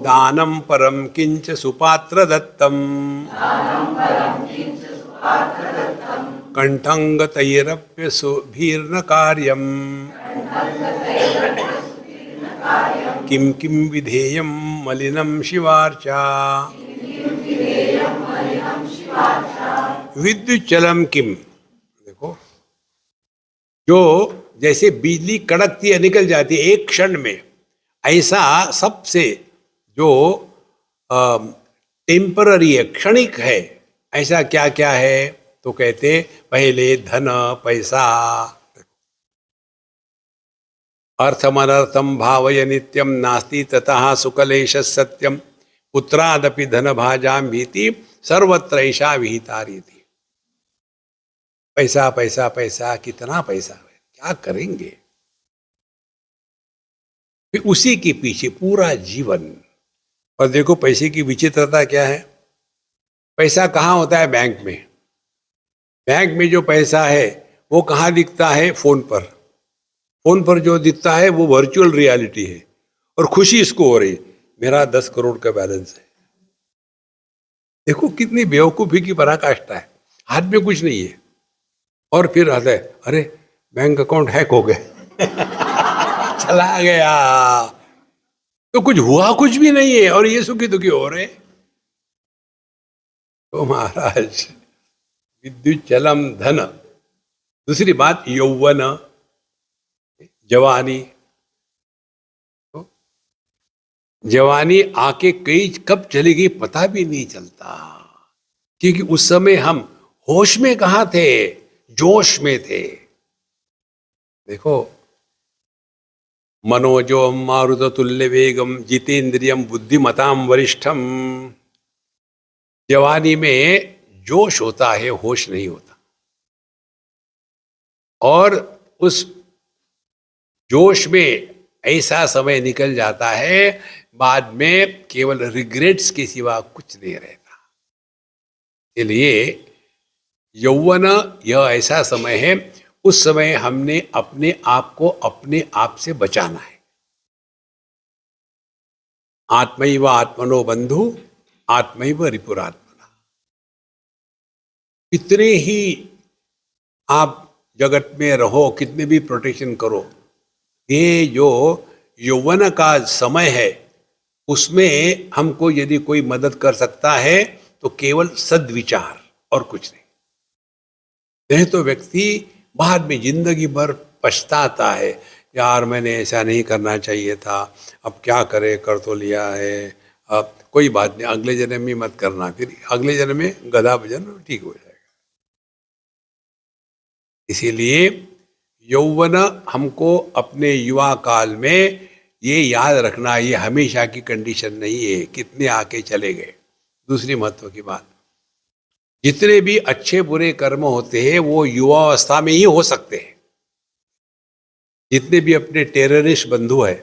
Speaker 1: दानम परम किंच सुपात्र दत्तम, कंठंगतैरप्य सुभीर्न कार्यम, किम किम विधेयम मलिनम शिवार्चा। विद्युच्चलम किम, देखो, जो जैसे बिजली कड़कती है निकल जाती है एक क्षण में, ऐसा सबसे जो टेम्पररी है, क्षणिक है, ऐसा क्या क्या है? तो कहते पहले धन पैसा, अर्थमनर्थम भावय नित्यम नास्ति ततः सुकलेश सत्यम, पुत्रादपि धन भाजाम भीति सर्वत्र ऐसा विहिता रीति। पैसा पैसा पैसा, कितना पैसा है, क्या करेंगे? फिर उसी के पीछे पूरा जीवन। और देखो पैसे की विचित्रता क्या है। पैसा कहाँ होता है? बैंक में। बैंक में जो पैसा है वो कहाँ दिखता है? फोन पर। फोन पर जो दिखता है वो वर्चुअल रियलिटी है। और खुशी इसको हो रही, मेरा 10 करोड़ का बैलेंस है। देखो कितनी बेवकूफी की पराकाष्ठा है, हाथ में कुछ नहीं है। और फिर आता है, अरे बैंक अकाउंट हैक हो गए चला गया। तो कुछ हुआ कुछ भी नहीं है और ये सुखी दुखी हो रहे। तो महाराज, विद्युत चलम धन। दूसरी बात यौवन, जवानी। तो जवानी आके कई कब चली गई पता भी नहीं चलता, क्योंकि उस समय हम होश में कहाँ थे, जोश में थे। देखो, मनोजो मारुत तुल्य वेगम जितेंद्रियम बुद्धिमताम वरिष्ठम। जवानी में जोश होता है, होश नहीं होता। और उस जोश में ऐसा समय निकल जाता है, बाद में केवल रिग्रेट्स के सिवा कुछ नहीं रहता। इसलिए यौवन यह ऐसा समय है, उस समय हमने अपने आप को अपने आप से बचाना है। आत्मैव आत्मनो बंधु आत्मैव रिपुरात्मना। कितने ही आप जगत में रहो, कितने भी प्रोटेक्शन करो, ये जो यौवन का समय है उसमें हमको यदि कोई मदद कर सकता है तो केवल सद्विचार और कुछ नहीं। नहीं तो व्यक्ति बाद में जिंदगी भर पछताता है, यार मैंने ऐसा नहीं करना चाहिए था, अब क्या करे, कर तो लिया है, अब कोई बात नहीं, अगले जन्म में मत करना, फिर अगले जन्म में गधा भजन ठीक हो जाए। इसीलिए यौवन हमको अपने युवा काल में ये याद रखना, ये हमेशा की कंडीशन नहीं है, कितने आके चले गए। दूसरी महत्व की बात, जितने भी अच्छे बुरे कर्म होते हैं वो युवावस्था में ही हो सकते हैं। जितने भी अपने टेररिस्ट बंधु है,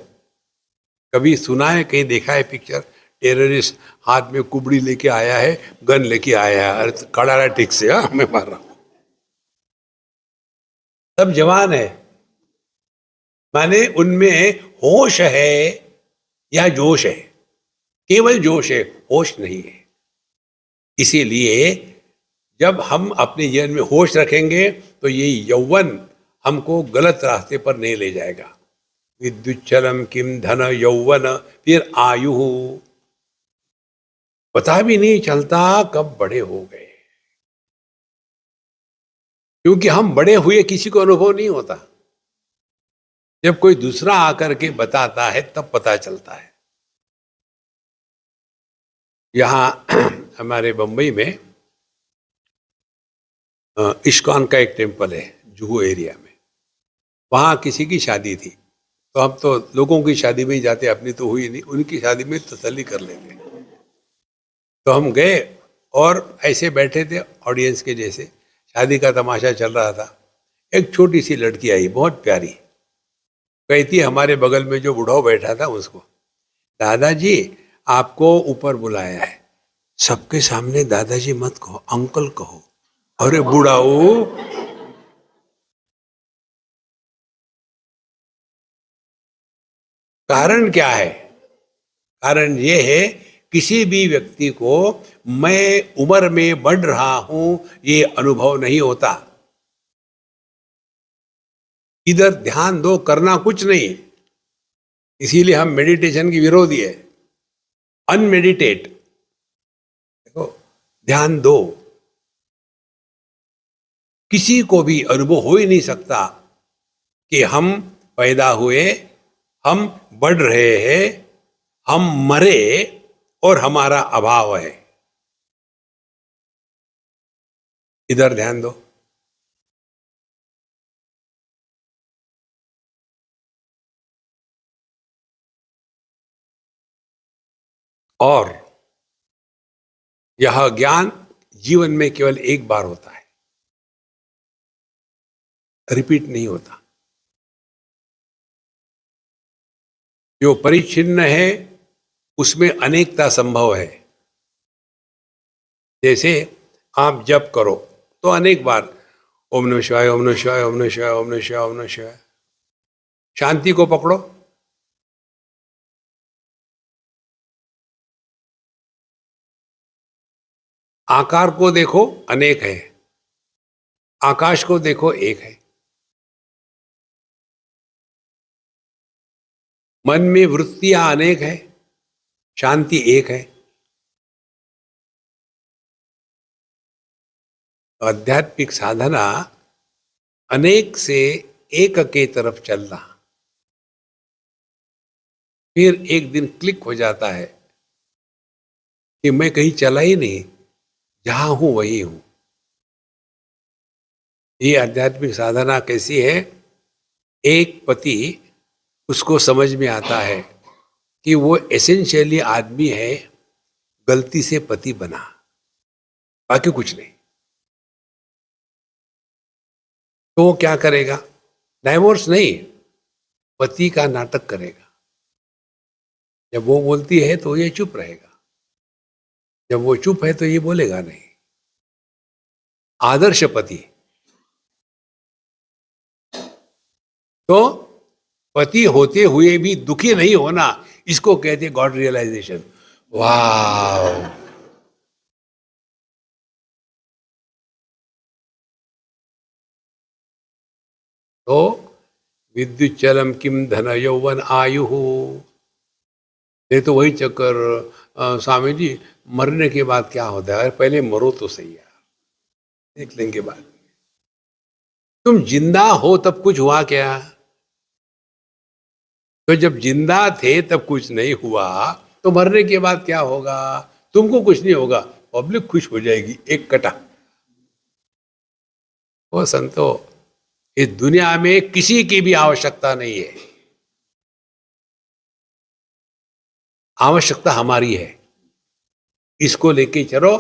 Speaker 1: कभी सुना है, कहीं देखा है पिक्चर, टेररिस्ट हाथ में कुबड़ी लेके आया है, गन लेके आया है, अरे खड़ा रहा ठीक से, हाँ मैं मार रहा हूं। सब जवान है, माने उनमें होश है या जोश है? केवल जोश है, होश नहीं है। इसीलिए जब हम अपने जीवन में होश रखेंगे तो ये यौवन हमको गलत रास्ते पर नहीं ले जाएगा। विद्युच्चलम किम धन यौवन, फिर आयु, पता भी नहीं चलता कब बड़े हो गए, क्योंकि हम बड़े हुए किसी को अनुभव नहीं होता। जब कोई दूसरा आकर के बताता है तब पता चलता है। यहाँ हमारे बंबई में इस्कॉन का एक टेम्पल है जुहू एरिया में, वहाँ किसी की शादी थी, तो हम तो लोगों की शादी में ही जाते, अपनी तो हुई नहीं, उनकी शादी में तसल्ली कर लेते। तो हम गए और ऐसे बैठे थे ऑडियंस के जैसे, शादी का तमाशा चल रहा था। एक छोटी सी लड़की आई, बहुत प्यारी, कहती हमारे बगल में जो बुढ़ाऊ बैठा था उसको, दादाजी आपको ऊपर बुलाया है। सबके सामने दादाजी मत कहो, अंकल कहो। अरे बुढ़ाऊ, कारण क्या है? कारण ये है, किसी भी व्यक्ति को मैं उम्र में बढ़ रहा हूं ये अनुभव नहीं होता। इधर ध्यान दो, करना कुछ नहीं। इसीलिए हम मेडिटेशन की विरोधी है। अनमेडिटेट, देखो, ध्यान दो। किसी को भी अनुभव हो ही नहीं सकता कि हम पैदा हुए, हम बढ़ रहे हैं, हम मरे और हमारा अभाव है। इधर ध्यान दो। और यह ज्ञान जीवन में केवल एक बार होता है, रिपीट नहीं होता। जो परिच्छिन्न है उसमें अनेकता संभव है। जैसे आप जप करो तो अनेक बार ओम नमः शिवाय, ओम नमः शिवाय, ओम नमः शिवाय, ओम नमः शिवाय, ओम नमः शिवाय। शांति को पकड़ो, आकार को देखो, अनेक है। आकाश को देखो, एक है। मन में वृत्तियां अनेक है, शांति एक है। आध्यात्मिक साधना अनेक से एक के तरफ चलना, फिर एक दिन क्लिक हो जाता है कि मैं कहीं चला ही नहीं, जहां हूं वही हूं। ये आध्यात्मिक साधना कैसी है? एक पति, उसको समझ में आता है कि वो एसेंशियली आदमी है, गलती से पति बना, बाकी कुछ नहीं। तो वो क्या करेगा? डाइवोर्स नहीं, पति का नाटक करेगा। जब वो बोलती है तो ये चुप रहेगा, जब वो चुप है तो ये बोलेगा नहीं। आदर्श पति। तो पति होते हुए भी दुखी नहीं होना, इसको कहते गॉड रियलाइजेशन। वाह! तो विद्युच्चलम किम धन यौवन आयु, ये तो वही चक्कर। स्वामी जी, मरने के बाद क्या होता है? अरे पहले मरो तो सही यार, देख लेंगे बाद। तुम जिंदा हो तब कुछ हुआ क्या? तो जब जिंदा थे तब कुछ नहीं हुआ, तो मरने के बाद क्या होगा? तुमको कुछ नहीं होगा, पब्लिक खुश हो जाएगी, एक कटा। ओ संतो, इस दुनिया में किसी की भी आवश्यकता नहीं है, आवश्यकता हमारी है। इसको लेके चलो,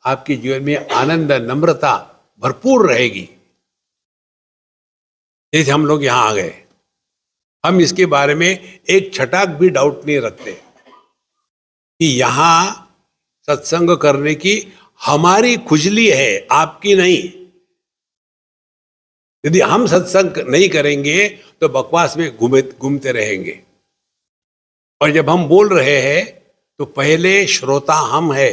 Speaker 1: आपके जीवन में आनंद, नम्रता भरपूर रहेगी। जैसे हम लोग यहां आ गए, हम इसके बारे में एक छटाक भी डाउट नहीं रखते कि यहां सत्संग करने की हमारी खुजली है, आपकी नहीं। यदि हम सत्संग नहीं करेंगे तो बकवास में घूमते रहेंगे। और जब हम बोल रहे हैं तो पहले श्रोता हम है।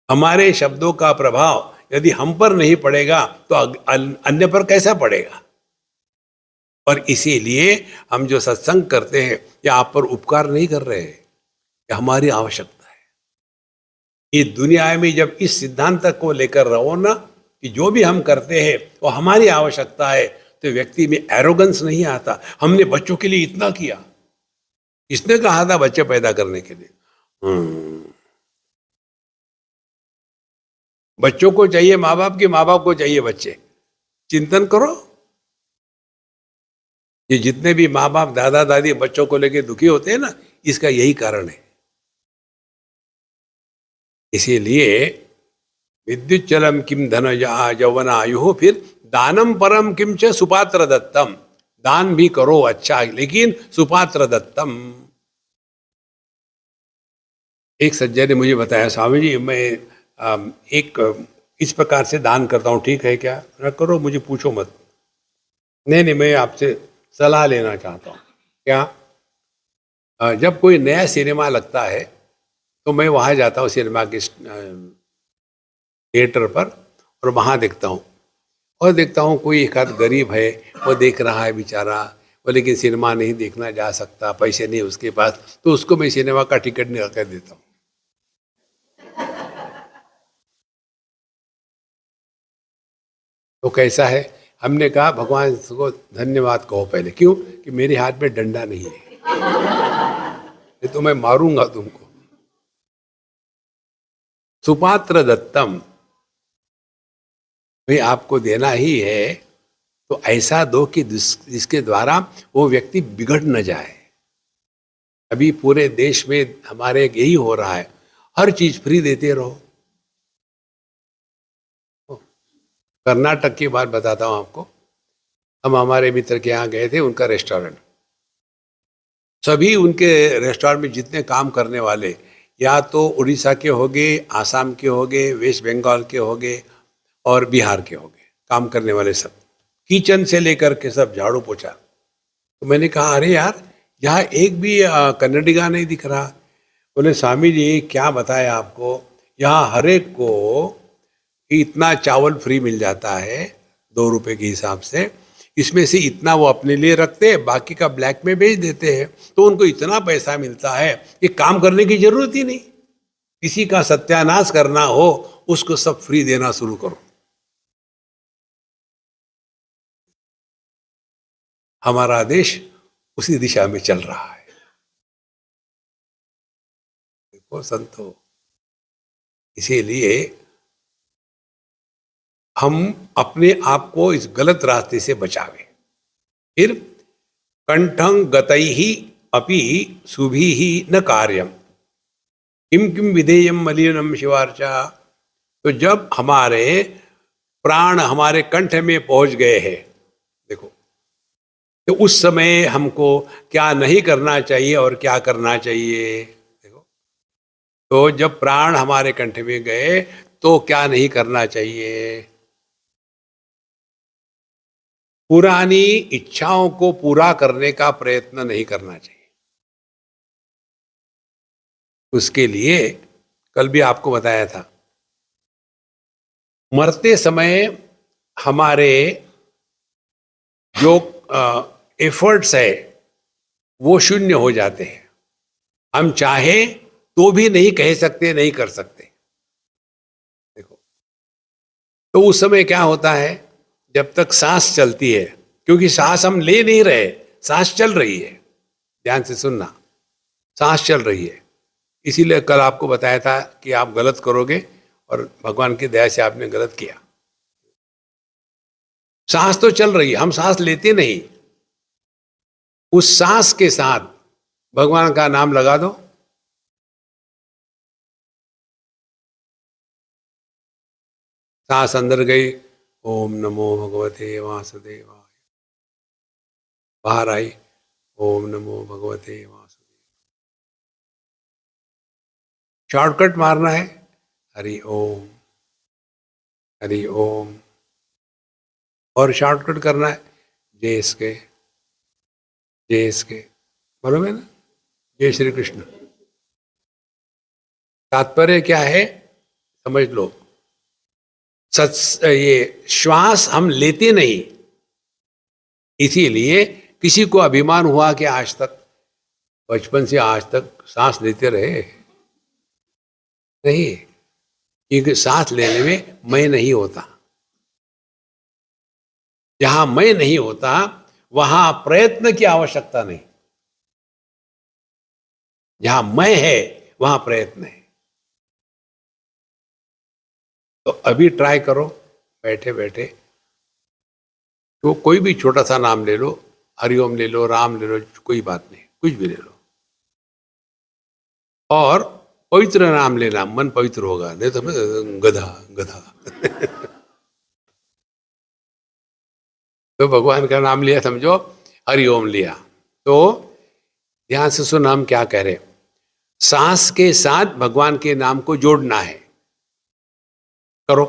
Speaker 1: हमारे शब्दों का प्रभाव यदि हम पर नहीं पड़ेगा तो अन्य पर कैसा पड़ेगा। और इसीलिए हम जो सत्संग करते हैं या आप पर उपकार नहीं कर रहे हैं, ये हमारी आवश्यकता है। ये दुनिया में जब इस सिद्धांत को लेकर रहो ना कि जो भी हम करते हैं वो हमारी आवश्यकता है, तो व्यक्ति में एरोगेंस नहीं आता। हमने बच्चों के लिए इतना किया, किसने कहा था बच्चे पैदा करने के लिए? बच्चों को चाहिए माँ बाप की, माँ बाप को चाहिए बच्चे। चिंतन करो, ये जितने भी माँ बाप दादा दादी बच्चों को लेके दुखी होते हैं ना, इसका यही कारण है। इसीलिए विद्युत चलम किम धन यौवन आयु, फिर दानम परम किम च सुपात्र दत्तम। दान भी करो अच्छा, लेकिन सुपात्र दत्तम। एक सज्जन ने मुझे बताया, स्वामी जी मैं एक इस प्रकार से दान करता हूँ, ठीक है क्या? ना करो, मुझे पूछो मत। नहीं नहीं, मैं आपसे सलाह लेना चाहता हूँ। क्या? जब कोई नया सिनेमा लगता है तो मैं वहाँ जाता हूँ सिनेमा के थिएटर पर, और वहाँ देखता हूँ। और देखता हूँ कोई एक आध गरीब है, वो देख रहा है बेचारा, वो लेकिन सिनेमा नहीं देखना जा सकता, पैसे नहीं उसके पास, तो उसको मैं सिनेमा का टिकट निकाल कर देता हूँ। तो कैसा है? हमने कहा भगवान को धन्यवाद कहो पहले। क्यों? कि मेरे हाथ में डंडा नहीं है, ये तो मैं मारूंगा तुमको। सुपात्र दत्तम, भाई आपको देना ही है तो ऐसा दो कि जिसके द्वारा वो व्यक्ति बिगड़ न जाए। अभी पूरे देश में हमारे यही हो रहा है, हर चीज फ्री देते रहो। कर्नाटक की बात बताता हूं आपको। हम हमारे मित्र के यहाँ गए थे, उनका रेस्टोरेंट, सभी उनके रेस्टोरेंट में जितने काम करने वाले या तो उड़ीसा के होंगे, आसाम के होंगे, वेस्ट बंगाल के होंगे और बिहार के होंगे, काम करने वाले सब, किचन से लेकर के सब, झाड़ू पोछा। तो मैंने कहा अरे यार, यहाँ एक भी कन्नडिगा नहीं दिख रहा। बोले स्वामी जी क्या बताएं आपको, यहाँ हर एक को इतना चावल फ्री मिल जाता है 2 रुपए के हिसाब से, इसमें से इतना वो अपने लिए रखते हैं, बाकी का ब्लैक में बेच देते हैं, तो उनको इतना पैसा मिलता है कि काम करने की जरूरत ही नहीं। किसी का सत्यानाश करना हो उसको सब फ्री देना शुरू करो। हमारा देश उसी दिशा में चल रहा है। देखो संतो, इसीलिए हम अपने आप को इस गलत रास्ते से बचावे। फिर कंठं गतैहि अपि शुभिहि न कार्यम किम किम विधेयम मलिनम शिवार्चा। तो जब हमारे प्राण हमारे कंठ में पहुंच गए हैं, देखो, तो उस समय हमको क्या नहीं करना चाहिए और क्या करना चाहिए। देखो, तो जब प्राण हमारे कंठ में गए तो क्या नहीं करना चाहिए। पुरानी इच्छाओं को पूरा करने का प्रयत्न नहीं करना चाहिए। उसके लिए कल भी आपको बताया था, मरते समय हमारे जो एफर्ट्स है वो शून्य हो जाते हैं। हम चाहे तो भी नहीं कह सकते, नहीं कर सकते। देखो, तो उस समय क्या होता है, जब तक सांस चलती है, क्योंकि सांस हम ले नहीं रहे, सांस चल रही है, ध्यान से सुनना, सांस चल रही है। इसीलिए कल आपको बताया था कि आप गलत करोगे और भगवान की दया से आपने गलत किया। सांस तो चल रही है, हम सांस लेते नहीं। उस सांस के साथ भगवान का नाम लगा दो, सांस अंदर गई, ओम नमो भगवते वासुदेवाय, बाहर आई, ओम नमो भगवते वासुदेव। शॉर्टकट मारना है, हरि ओम, हरि ओम। और शॉर्टकट करना है, जय इसके, जय इसके, मालूम है ना, जय श्री कृष्ण। तात्पर्य क्या है समझ लो। ये श्वास हम लेते नहीं, इसीलिए किसी को अभिमान हुआ कि आज तक, बचपन से आज तक सांस लेते रहे, नहीं, क्योंकि सांस लेने में मैं नहीं होता। जहां मैं नहीं होता वहां प्रयत्न की आवश्यकता नहीं, जहां मैं है वहां प्रयत्न है। तो अभी ट्राई करो, बैठे बैठे तो कोई भी छोटा सा नाम ले लो, हरिओम ले लो, राम ले लो, कोई बात नहीं, कुछ भी ले लो। और पवित्र नाम लेना, मन पवित्र होगा, नहीं तो गधा गधा तो भगवान का नाम लिया समझो, हरिओम लिया। तो ध्यान से सुनो, हम क्या कह रहे, सांस के साथ भगवान के नाम को जोड़ना है। करो,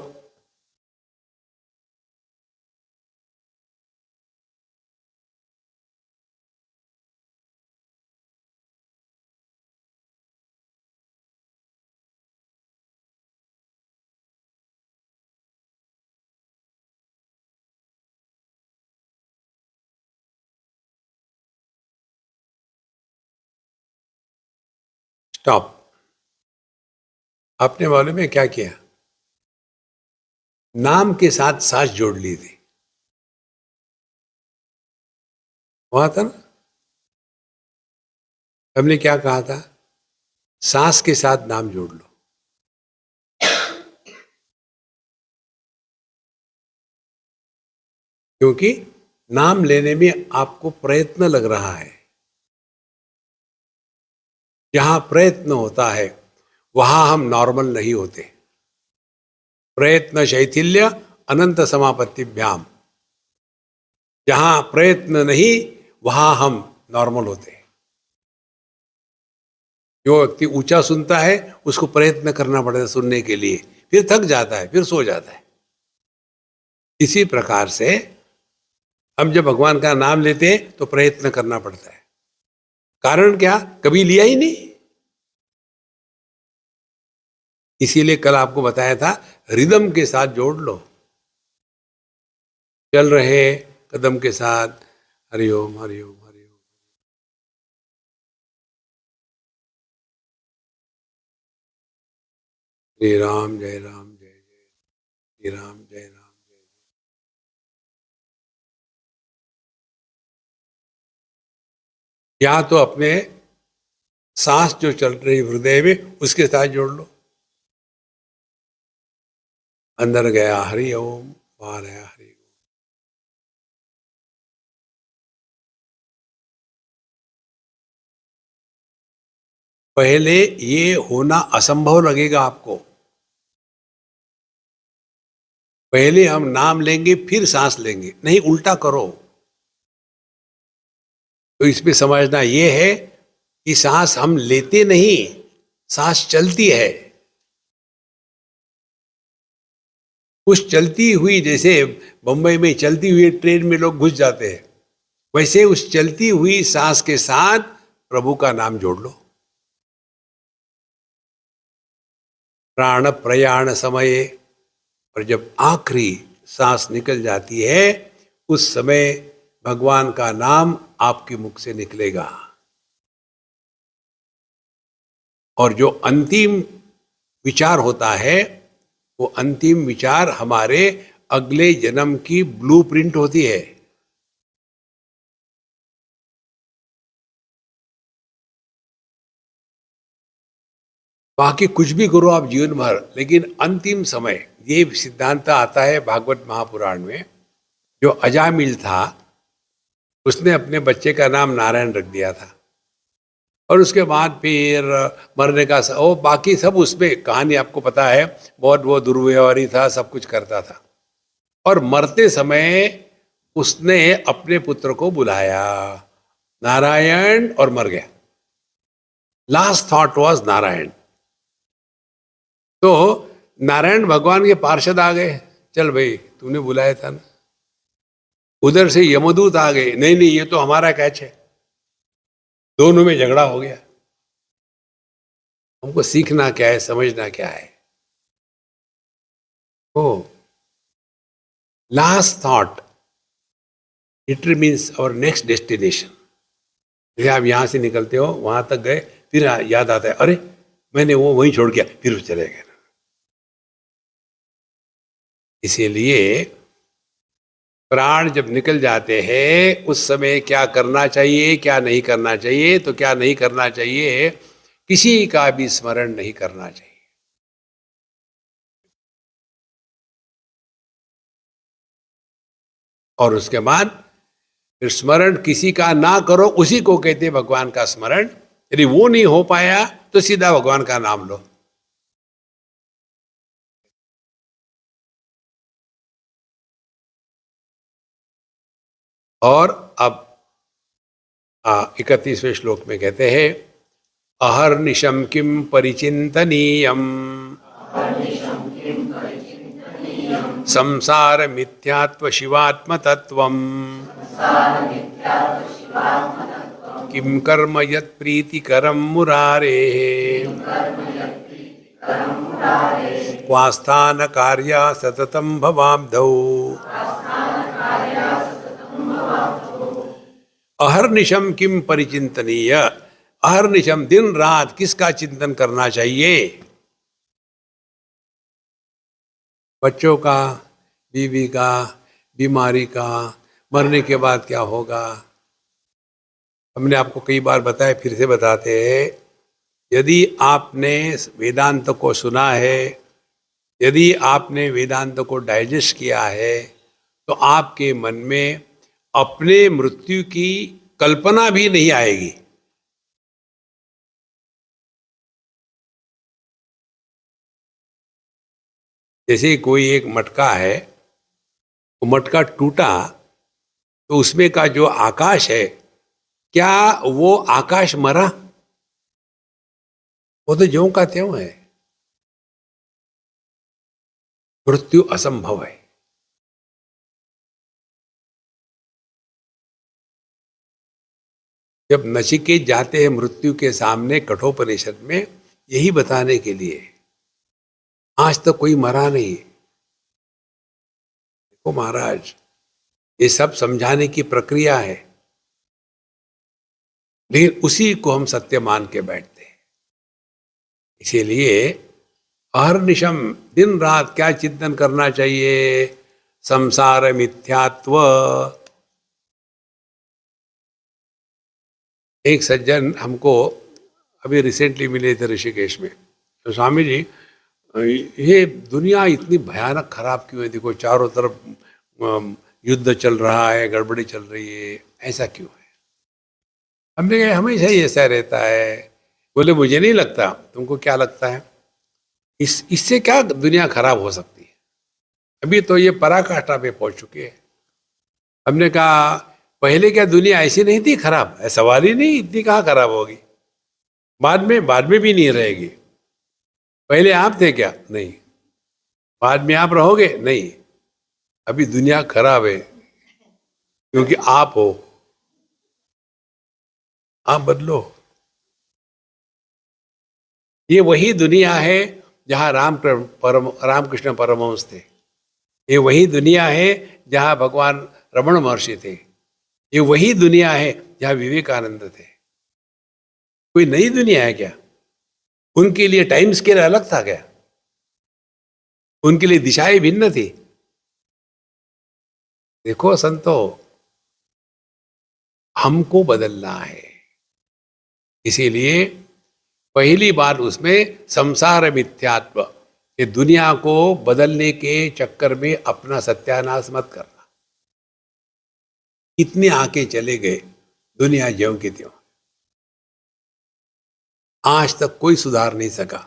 Speaker 1: स्टॉप। आपने मालूम है क्या किया, नाम के साथ सांस जोड़ ली थी, वहां था ना। हमने क्या कहा था, सांस के साथ नाम जोड़ लो। क्योंकि नाम लेने में आपको प्रयत्न लग रहा है, जहां प्रयत्न होता है वहां हम नॉर्मल नहीं होते। प्रयत्न शैथिल्य अनंत समापत्तिभ्याम, जहां प्रयत्न नहीं वहां हम नॉर्मल होते हैं। जो व्यक्ति ऊंचा सुनता है उसको प्रयत्न करना पड़ता है सुनने के लिए, फिर थक जाता है, फिर सो जाता है। इसी प्रकार से हम जब भगवान का नाम लेते हैं तो प्रयत्न करना पड़ता है। कारण क्या, कभी लिया ही नहीं। इसीलिए कल आपको बताया था, रिदम के साथ जोड़ लो। चल रहे कदम के साथ हरिओम हरिओम हरिओम। श्री राम जय राम जय जय, श्री राम जय राम जय जय। या तो अपने सांस जो चल रही हृदय में उसके साथ जोड़ लो। अंदर गया हरि ओम, बाहर आया हरि ओम। पहले ये होना असंभव लगेगा आपको। पहले हम नाम लेंगे फिर सांस लेंगे, नहीं उल्टा करो। तो इसमें समझना ये है कि सांस हम लेते नहीं, सांस चलती है। उस चलती हुई, जैसे बंबई में चलती हुई ट्रेन में लोग घुस जाते हैं, वैसे उस चलती हुई सांस के साथ प्रभु का नाम जोड़ लो। प्राण प्रयाण समये, और जब आखिरी सांस निकल जाती है उस समय भगवान का नाम आपके मुख से निकलेगा। और जो अंतिम विचार होता है वो अंतिम विचार हमारे अगले जन्म की ब्लूप्रिंट होती है। बाकी कुछ भी करो आप जीवन भर, लेकिन अंतिम समय, ये सिद्धांत आता है भागवत महापुराण में, जो अजामिल था उसने अपने बच्चे का नाम नारायण रख दिया था, और उसके बाद फिर मरने का वो बाकी सब उसमें कहानी आपको पता है, बहुत वो दुर्व्यवहारी था, सब कुछ करता था। और मरते समय उसने अपने पुत्र को बुलाया नारायण और मर गया। Last thought was Narayan. तो नारायण भगवान के पार्षद आ गए, चल भाई तूने बुलाया था ना। उधर से यमदूत आ गए, नहीं नहीं ये तो हमारा कैच है। दोनों में झगड़ा हो गया। हमको सीखना क्या है, समझना क्या है। Oh last thought determines our next destination. जैसे आप यहां से निकलते हो, वहां तक गए, फिर याद आता है अरे मैंने वो वहीं छोड़ गया, फिर चले गए। इसीलिए प्राण जब निकल जाते हैं उस समय क्या करना चाहिए, क्या नहीं करना चाहिए, तो क्या नहीं करना चाहिए, किसी का भी स्मरण नहीं करना चाहिए। और उसके बाद फिर स्मरण किसी का ना करो, उसी को कहते हैं भगवान का स्मरण। यदि वो नहीं हो पाया तो सीधा भगवान का नाम लो। और अब 31वें श्लोक में कहते हैं अहर्निशम किम परिचिंतनीयम संसार मिथ्यात्व शिवात्म तत्वम किम कर्म यत् प्रीतिकरम मुरारे क्वास्थान कार्या सततम भवाब्धौ। अहर्निशम किम परिचिंतनीय, अहर्निशम दिन रात किसका चिंतन करना चाहिए? बच्चों का, बीवी का, बीमारी का, मरने के बाद क्या होगा। हमने आपको कई बार बताया, फिर से बताते हैं, यदि आपने वेदांत को सुना है, यदि आपने वेदांत को डाइजेस्ट किया है, तो आपके मन में अपने मृत्यु की कल्पना भी नहीं आएगी। जैसे कोई एक मटका है, वो मटका टूटा तो उसमें का जो आकाश है, क्या वो आकाश मरा? वो तो ज्यों का त्यों है। मृत्यु असंभव है। जब नचिकेत जाते हैं मृत्यु के सामने कठोपनिषद में, यही बताने के लिए, आज तक कोई मरा नहीं। देखो महाराज, ये सब समझाने की प्रक्रिया है, लेकिन उसी को हम सत्य मान के बैठते हैं। इसीलिए अहर्निशम दिन रात क्या चिंतन करना चाहिए? संसार मिथ्यात्व। एक सज्जन हमको अभी रिसेंटली मिले थे ऋषिकेश में, तो स्वामी जी ये दुनिया इतनी भयानक खराब क्यों है? देखो चारों तरफ युद्ध चल रहा है, गड़बड़ी चल रही है, ऐसा क्यों है? हमने कहा हमेशा ही ऐसा रहता है। बोले मुझे नहीं लगता, तुमको क्या लगता है? इससे क्या दुनिया खराब हो सकती है? अभी तो ये पराकाष्ठा पे पहुंच चुके हैं। हमने कहा पहले क्या दुनिया ऐसी नहीं थी खराब? सवाल ही नहीं, इतनी कहाँ खराब होगी। बाद में भी नहीं रहेगी। पहले आप थे क्या? नहीं। बाद में आप रहोगे? नहीं। अभी दुनिया खराब है क्योंकि आप हो। आप बदलो। ये वही दुनिया है जहां रामकृष्ण परमहंस थे। ये वही दुनिया है जहां भगवान रमण महर्षि थे। ये वही दुनिया है जहां विवेकानंद थे। कोई नई दुनिया है क्या? उनके लिए टाइम स्केल अलग था क्या? उनके लिए दिशाएं भिन्न थी। देखो संतो, हमको बदलना है। इसीलिए पहली बात उसमें संसार मिथ्यात्व, ये दुनिया को बदलने के चक्कर में अपना सत्यानाश मत करना। इतने आके चले गए, दुनिया ज्यों की त्यों। आज तक कोई सुधार नहीं सका,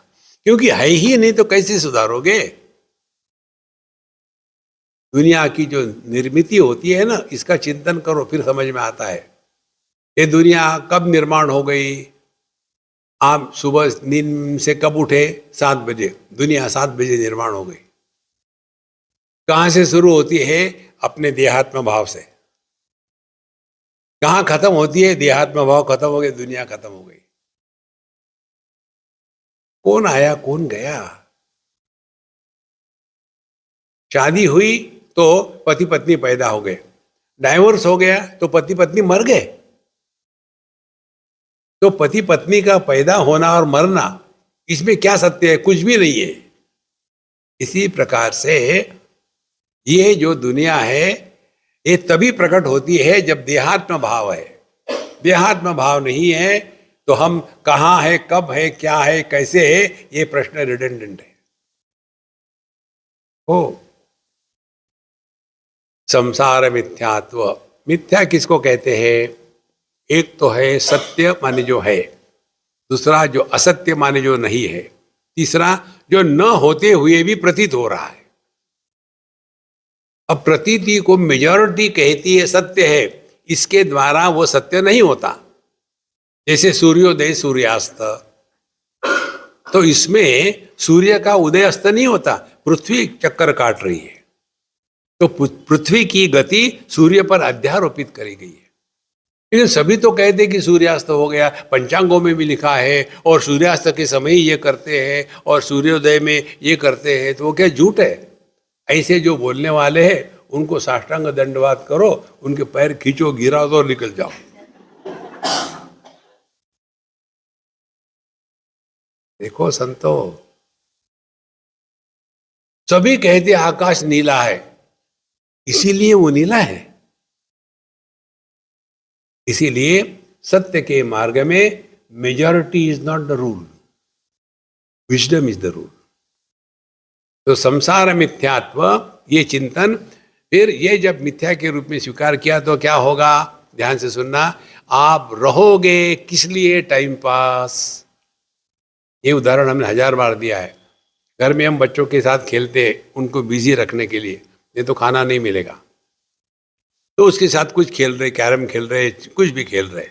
Speaker 1: क्योंकि है ही नहीं तो कैसे सुधारोगे? दुनिया की जो निर्मित होती है ना, इसका चिंतन करो, फिर समझ में आता है ये दुनिया कब निर्माण हो गई। आप सुबह नींद से कब उठे? 7 बजे। दुनिया 7 बजे निर्माण हो गई। कहां से शुरू होती है? अपने देहात्म भाव से। कहां खत्म होती है? देहात्म भाव खत्म हो गए, दुनिया खत्म हो गई। कौन आया कौन गया? शादी हुई तो पति पत्नी पैदा हो गए, डाइवोर्स हो गया तो पति पत्नी मर गए। तो पति पत्नी का पैदा होना और मरना, इसमें क्या सत्य है? कुछ भी नहीं है। इसी प्रकार से ये जो दुनिया है, ये तभी प्रकट होती है जब देहात्म भाव है। देहात्म भाव नहीं है तो हम कहाँ है, कब है, क्या है, कैसे है, ये प्रश्न रिडंडेंट है। ओ संसार मिथ्यात्व। मिथ्या किसको कहते हैं? एक तो है सत्य माने जो है, दूसरा जो असत्य माने जो नहीं है, तीसरा जो न होते हुए भी प्रतीत हो रहा है। अब प्रतीति को मेजॉरिटी कहती है सत्य है, इसके द्वारा वो सत्य नहीं होता। जैसे सूर्योदय सूर्यास्त, तो इसमें सूर्य का उदय अस्त नहीं होता, पृथ्वी चक्कर काट रही है, तो पृथ्वी की गति सूर्य पर अध्यारोपित करी गई है। लेकिन सभी तो कहते कि सूर्यास्त हो गया, पंचांगों में भी लिखा है, और सूर्यास्त के समय ही ये करते हैं और सूर्योदय में ये करते हैं, तो वो क्या झूठ है? ऐसे जो बोलने वाले हैं उनको साष्टांग दंडवात करो, उनके पैर खींचो, गिरा दो, निकल जाओ। देखो संतो, सभी कहते आकाश नीला है, इसीलिए वो नीला है। इसीलिए सत्य के मार्ग में majority is not the rule, wisdom is the rule. तो संसार मिथ्यात्व, ये चिंतन, फिर ये जब मिथ्या के रूप में स्वीकार किया तो क्या होगा? ध्यान से सुनना। आप रहोगे किस लिए? Time pass. ये उदाहरण हमने 1000 बार दिया है। घर में हम बच्चों के साथ खेलते हैं उनको बिजी रखने के लिए, नहीं तो खाना नहीं मिलेगा, तो उसके साथ कुछ खेल रहे, कैरम खेल रहे, कुछ भी खेल रहे,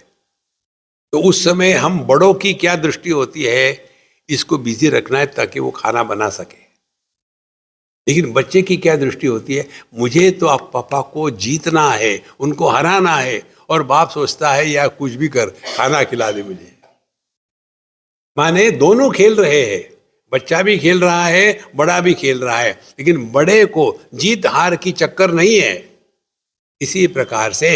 Speaker 1: तो उस समय हम बड़ों की क्या दृष्टि होती है? इसको बिजी रखना है ताकि वो खाना बना सके। लेकिन बच्चे की क्या दृष्टि होती है? मुझे तो आप पापा को जीतना है, उनको हराना है, और बाप सोचता है या कुछ भी कर, खाना खिला दे मुझे। माने दोनों खेल रहे हैं, बच्चा भी खेल रहा है, बड़ा भी खेल रहा है, लेकिन बड़े को जीत हार की चक्कर नहीं है। इसी प्रकार से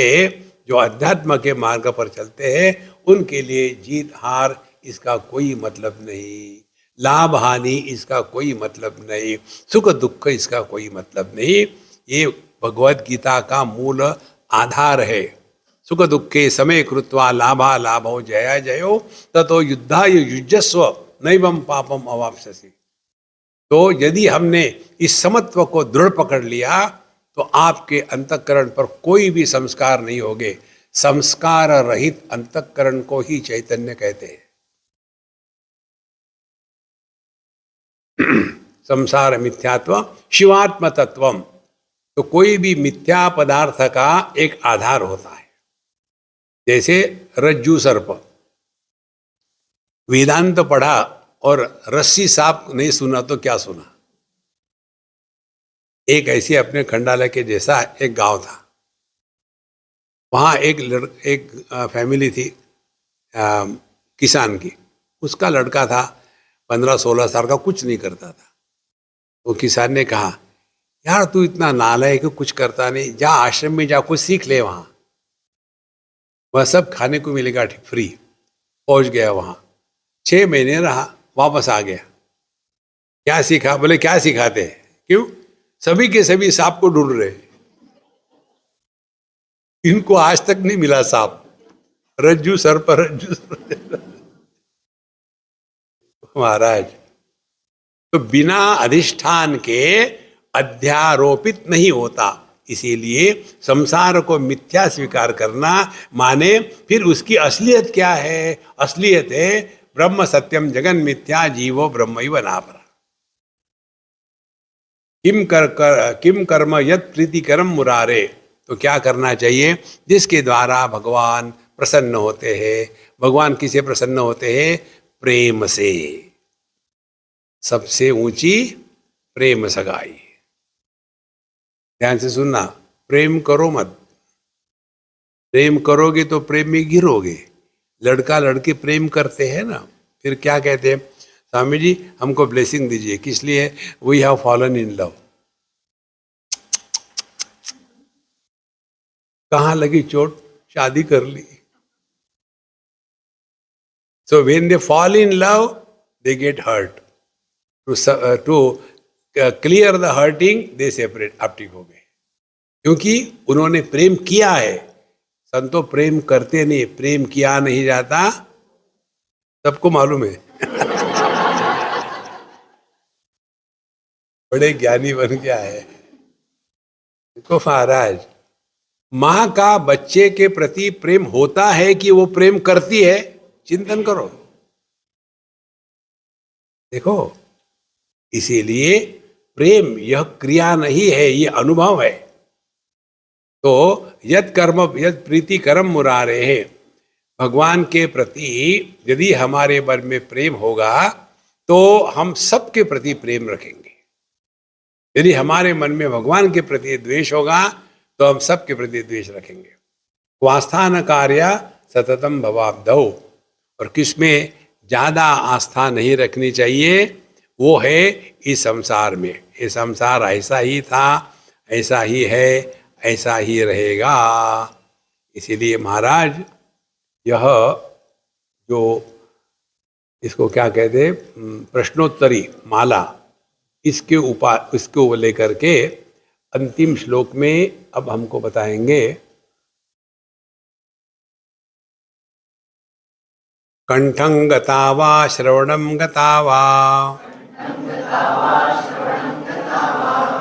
Speaker 1: जो अध्यात्म के मार्ग पर चलते हैं उनके लिए जीत हार इसका कोई मतलब नहीं, लाभ हानि इसका कोई मतलब नहीं, सुख दुख इसका कोई मतलब नहीं। ये भगवत गीता का मूल आधार है। सुख दुखे समय कृत्वा लाभा लाभो जया जयो ततो युद्धाय युजस्व नैवं पापम अवाप्स्यसि। तो यदि हमने इस समत्व को दृढ़ पकड़ लिया तो आपके अंतःकरण पर कोई भी संस्कार नहीं होंगे। संस्कार रहित अंतःकरण को ही चैतन्य कहते हैं। संसार मिथ्यात्व शिवात्म तत्वम, तो कोई भी मिथ्या पदार्थ का एक आधार होता है। जैसे रज्जू सर्प, वेदांत पढ़ा और रस्सी सांप नहीं सुना तो क्या सुना? एक ऐसी अपने खंडालय के जैसा एक गांव था, वहाँ एक फैमिली थी किसान की। उसका लड़का था 15-16 साल का, कुछ नहीं करता था। वो किसान ने कहा, यार तू इतना नालायक है, कुछ करता नहीं, जा आश्रम में जा, कुछ सीख ले, वहाँ वह सब खाने को मिलेगा फ्री। पहुँच गया वहाँ, 6 महीने रहा, वापस आ गया। क्या सीखा? बोले क्या सिखाते हैं? क्यों? सभी के सभी सांप को ढूंढ रहे, इनको आज तक नहीं मिला सांप। रज्जू सर्प, रज्जू महाराज, तो बिना अधिष्ठान के अध्यारोपित नहीं होता। इसीलिए संसार को मिथ्या स्वीकार करना माने फिर उसकी असलियत क्या है? असलियत है ब्रह्म सत्यम जगन मिथ्या जीवो ब्रह्मैव नापरा। किम कर्म यत् प्रीतिकरम मुरारे। तो क्या करना चाहिए? जिसके द्वारा भगवान प्रसन्न होते हैं। भगवान किसे प्रसन्न होते हैं? प्रेम से। सबसे ऊंची प्रेम सगाई। ध्यान से सुनना, प्रेम करो मत। प्रेम करोगे तो प्रेम में गिरोगे। लड़का लड़की प्रेम करते हैं ना, फिर क्या कहते हैं? स्वामी जी हमको ब्लेसिंग दीजिए। किस लिए? We have fallen in love. कहाँ लगी चोट? शादी कर ली। So when they fall in love they get hurt. To clear the hurting they separate. आप ठीक हो गए क्योंकि उन्होंने प्रेम किया है। संतो प्रेम करते नहीं, प्रेम किया नहीं जाता, सबको मालूम है। बड़े ज्ञानी बन गया है। देखो महाराज, माँ का बच्चे के प्रति प्रेम होता है कि वो प्रेम करती है? चिंतन करो। देखो, इसीलिए प्रेम यह क्रिया नहीं है, ये अनुभव है। तो यद कर्म यद प्रीति कर्म मुरारे है। भगवान के प्रति यदि हमारे मन में प्रेम होगा तो हम सबके प्रति प्रेम रखेंगे। यदि हमारे मन में भगवान के प्रति द्वेष होगा तो हम सबके प्रति द्वेष रखेंगे। वास्थान कार्य सततम भवाब्धौ। और किसमें ज्यादा आस्था नहीं रखनी चाहिए? वो है इस संसार में। ये संसार ऐसा ही था, ऐसा ही है, ऐसा ही रहेगा। इसीलिए महाराज यह जो इसको क्या कहते हैं, प्रश्नोत्तरी माला, इसको लेकर के अंतिम श्लोक में अब हमको बताएंगे। कंठं गता वा श्रवणं गता वा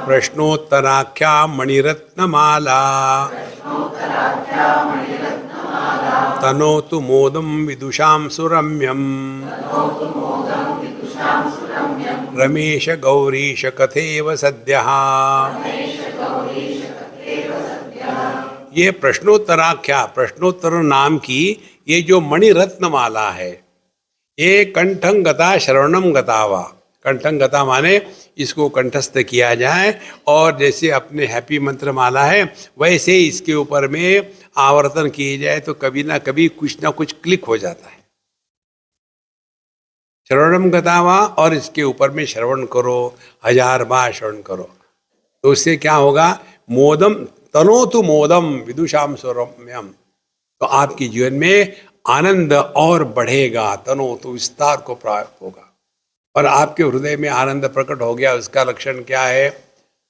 Speaker 1: प्रश्नोत्तराख्या मणिरत्नमाला तनोतु मोदं विदुषां सुरम्यम् रमेश गौरीश कथेव सद्यः। ये प्रश्नोत्तराख्या, प्रश्नोत्तर नाम की ये जो मणिरत्न माला है, ये कंठं गता श्रवणं गता वा। कंठं गता माने इसको कंठस्थ किया जाए, और जैसे अपने हैप्पी मंत्र माला है वैसे इसके ऊपर में आवर्तन किए जाए तो कभी ना कभी कुछ ना कुछ क्लिक हो जाता है। श्रवणं गता वा, और इसके ऊपर में श्रवण करो, 1000 बार श्रवण करो, तो उससे क्या होगा? मोदम तनोतु मोदम विदुषाम सुरम्यम। तो आपके जीवन में आनंद और बढ़ेगा, तनोतु विस्तार को प्राप्त होगा। और आपके हृदय में आनंद प्रकट हो गया, उसका लक्षण क्या है?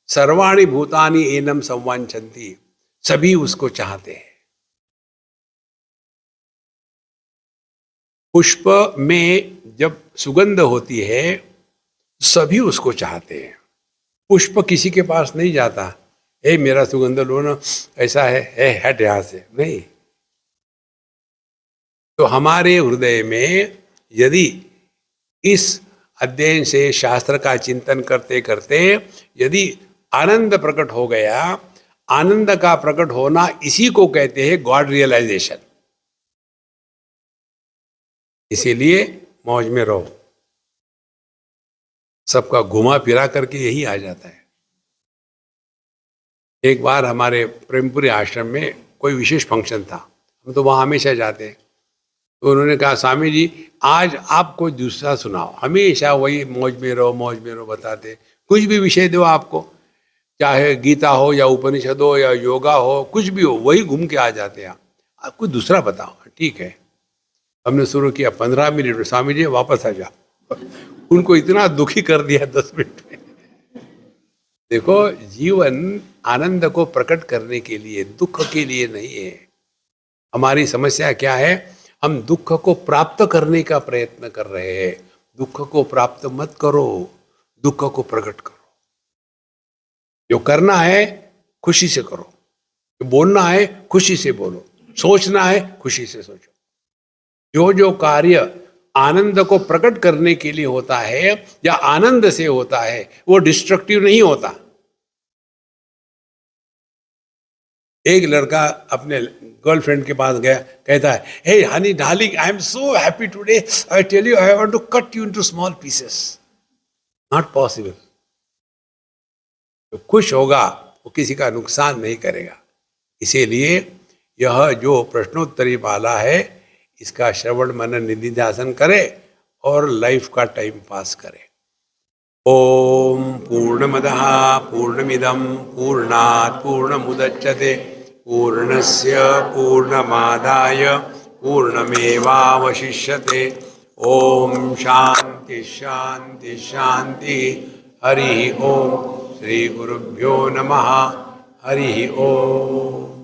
Speaker 1: सर्वाणि भूतानि एनम संवांछन्ति। सभी उसको चाहते हैं। पुष्प में जब सुगंध होती है सभी उसको चाहते हैं। पुष्प किसी के पास नहीं जाता, ए मेरा सुगंध लो ना, ऐसा है हट यहां से, नहीं। तो हमारे हृदय में यदि इस अध्ययन से, शास्त्र का चिंतन करते करते यदि आनंद प्रकट हो गया, आनंद का प्रकट होना इसी को कहते हैं गॉड रियलाइजेशन। इसीलिए मौज में रहो। सबका घुमा फिरा करके यही आ जाता है। एक बार हमारे प्रेमपुरी आश्रम में कोई विशेष फंक्शन था, हम तो वहाँ हमेशा जाते हैं। तो उन्होंने कहा, स्वामी जी आज आप कोई दूसरा सुनाओ। हमेशा वही मौज में रहो, मौज में रहो बताते। कुछ भी विषय दो आपको, चाहे गीता हो या उपनिषद हो या योगा हो, कुछ भी हो, वही घूम के आ जाते हैं। आप कुछ दूसरा बताओ। ठीक है, हमने शुरू किया। 15 मिनट में स्वामी जी वापस आ जाओ। उनको इतना दुखी कर दिया 10 मिनट में। देखो, जीवन आनंद को प्रकट करने के लिए, दुख के लिए नहीं है। हमारी समस्या क्या है? हम दुख को प्राप्त करने का प्रयत्न कर रहे हैं। दुख को प्राप्त मत करो, दुख को प्रकट करो। जो करना है खुशी से करो। बोलना है खुशी से बोलो, सोचना है खुशी से सोचो। जो जो कार्य आनंद को प्रकट करने के लिए होता है या आनंद से होता है वो डिस्ट्रक्टिव नहीं होता। एक लड़का अपने गर्लफ्रेंड के पास गया, कहता है, hey honey darling, I am so happy today, I tell you I want to cut you into small pieces. Not possible. तो खुश होगा वो किसी का नुकसान नहीं करेगा। इसीलिए यह जो प्रश्नोत्तरी माला है इसका श्रवण मनन निधिध्यासन करे और लाइफ का टाइम पास करे। ओम पूर्णमदः पूर्णमिदं पूर्णात् पूर्णमुदच्यते पूर्णस्य पूर्णमादाय पूर्णमेवावशिष्यते। ओम शांति शांति शांति। हरि ओम। श्री गुरुभ्यो नमः। हरि ओम।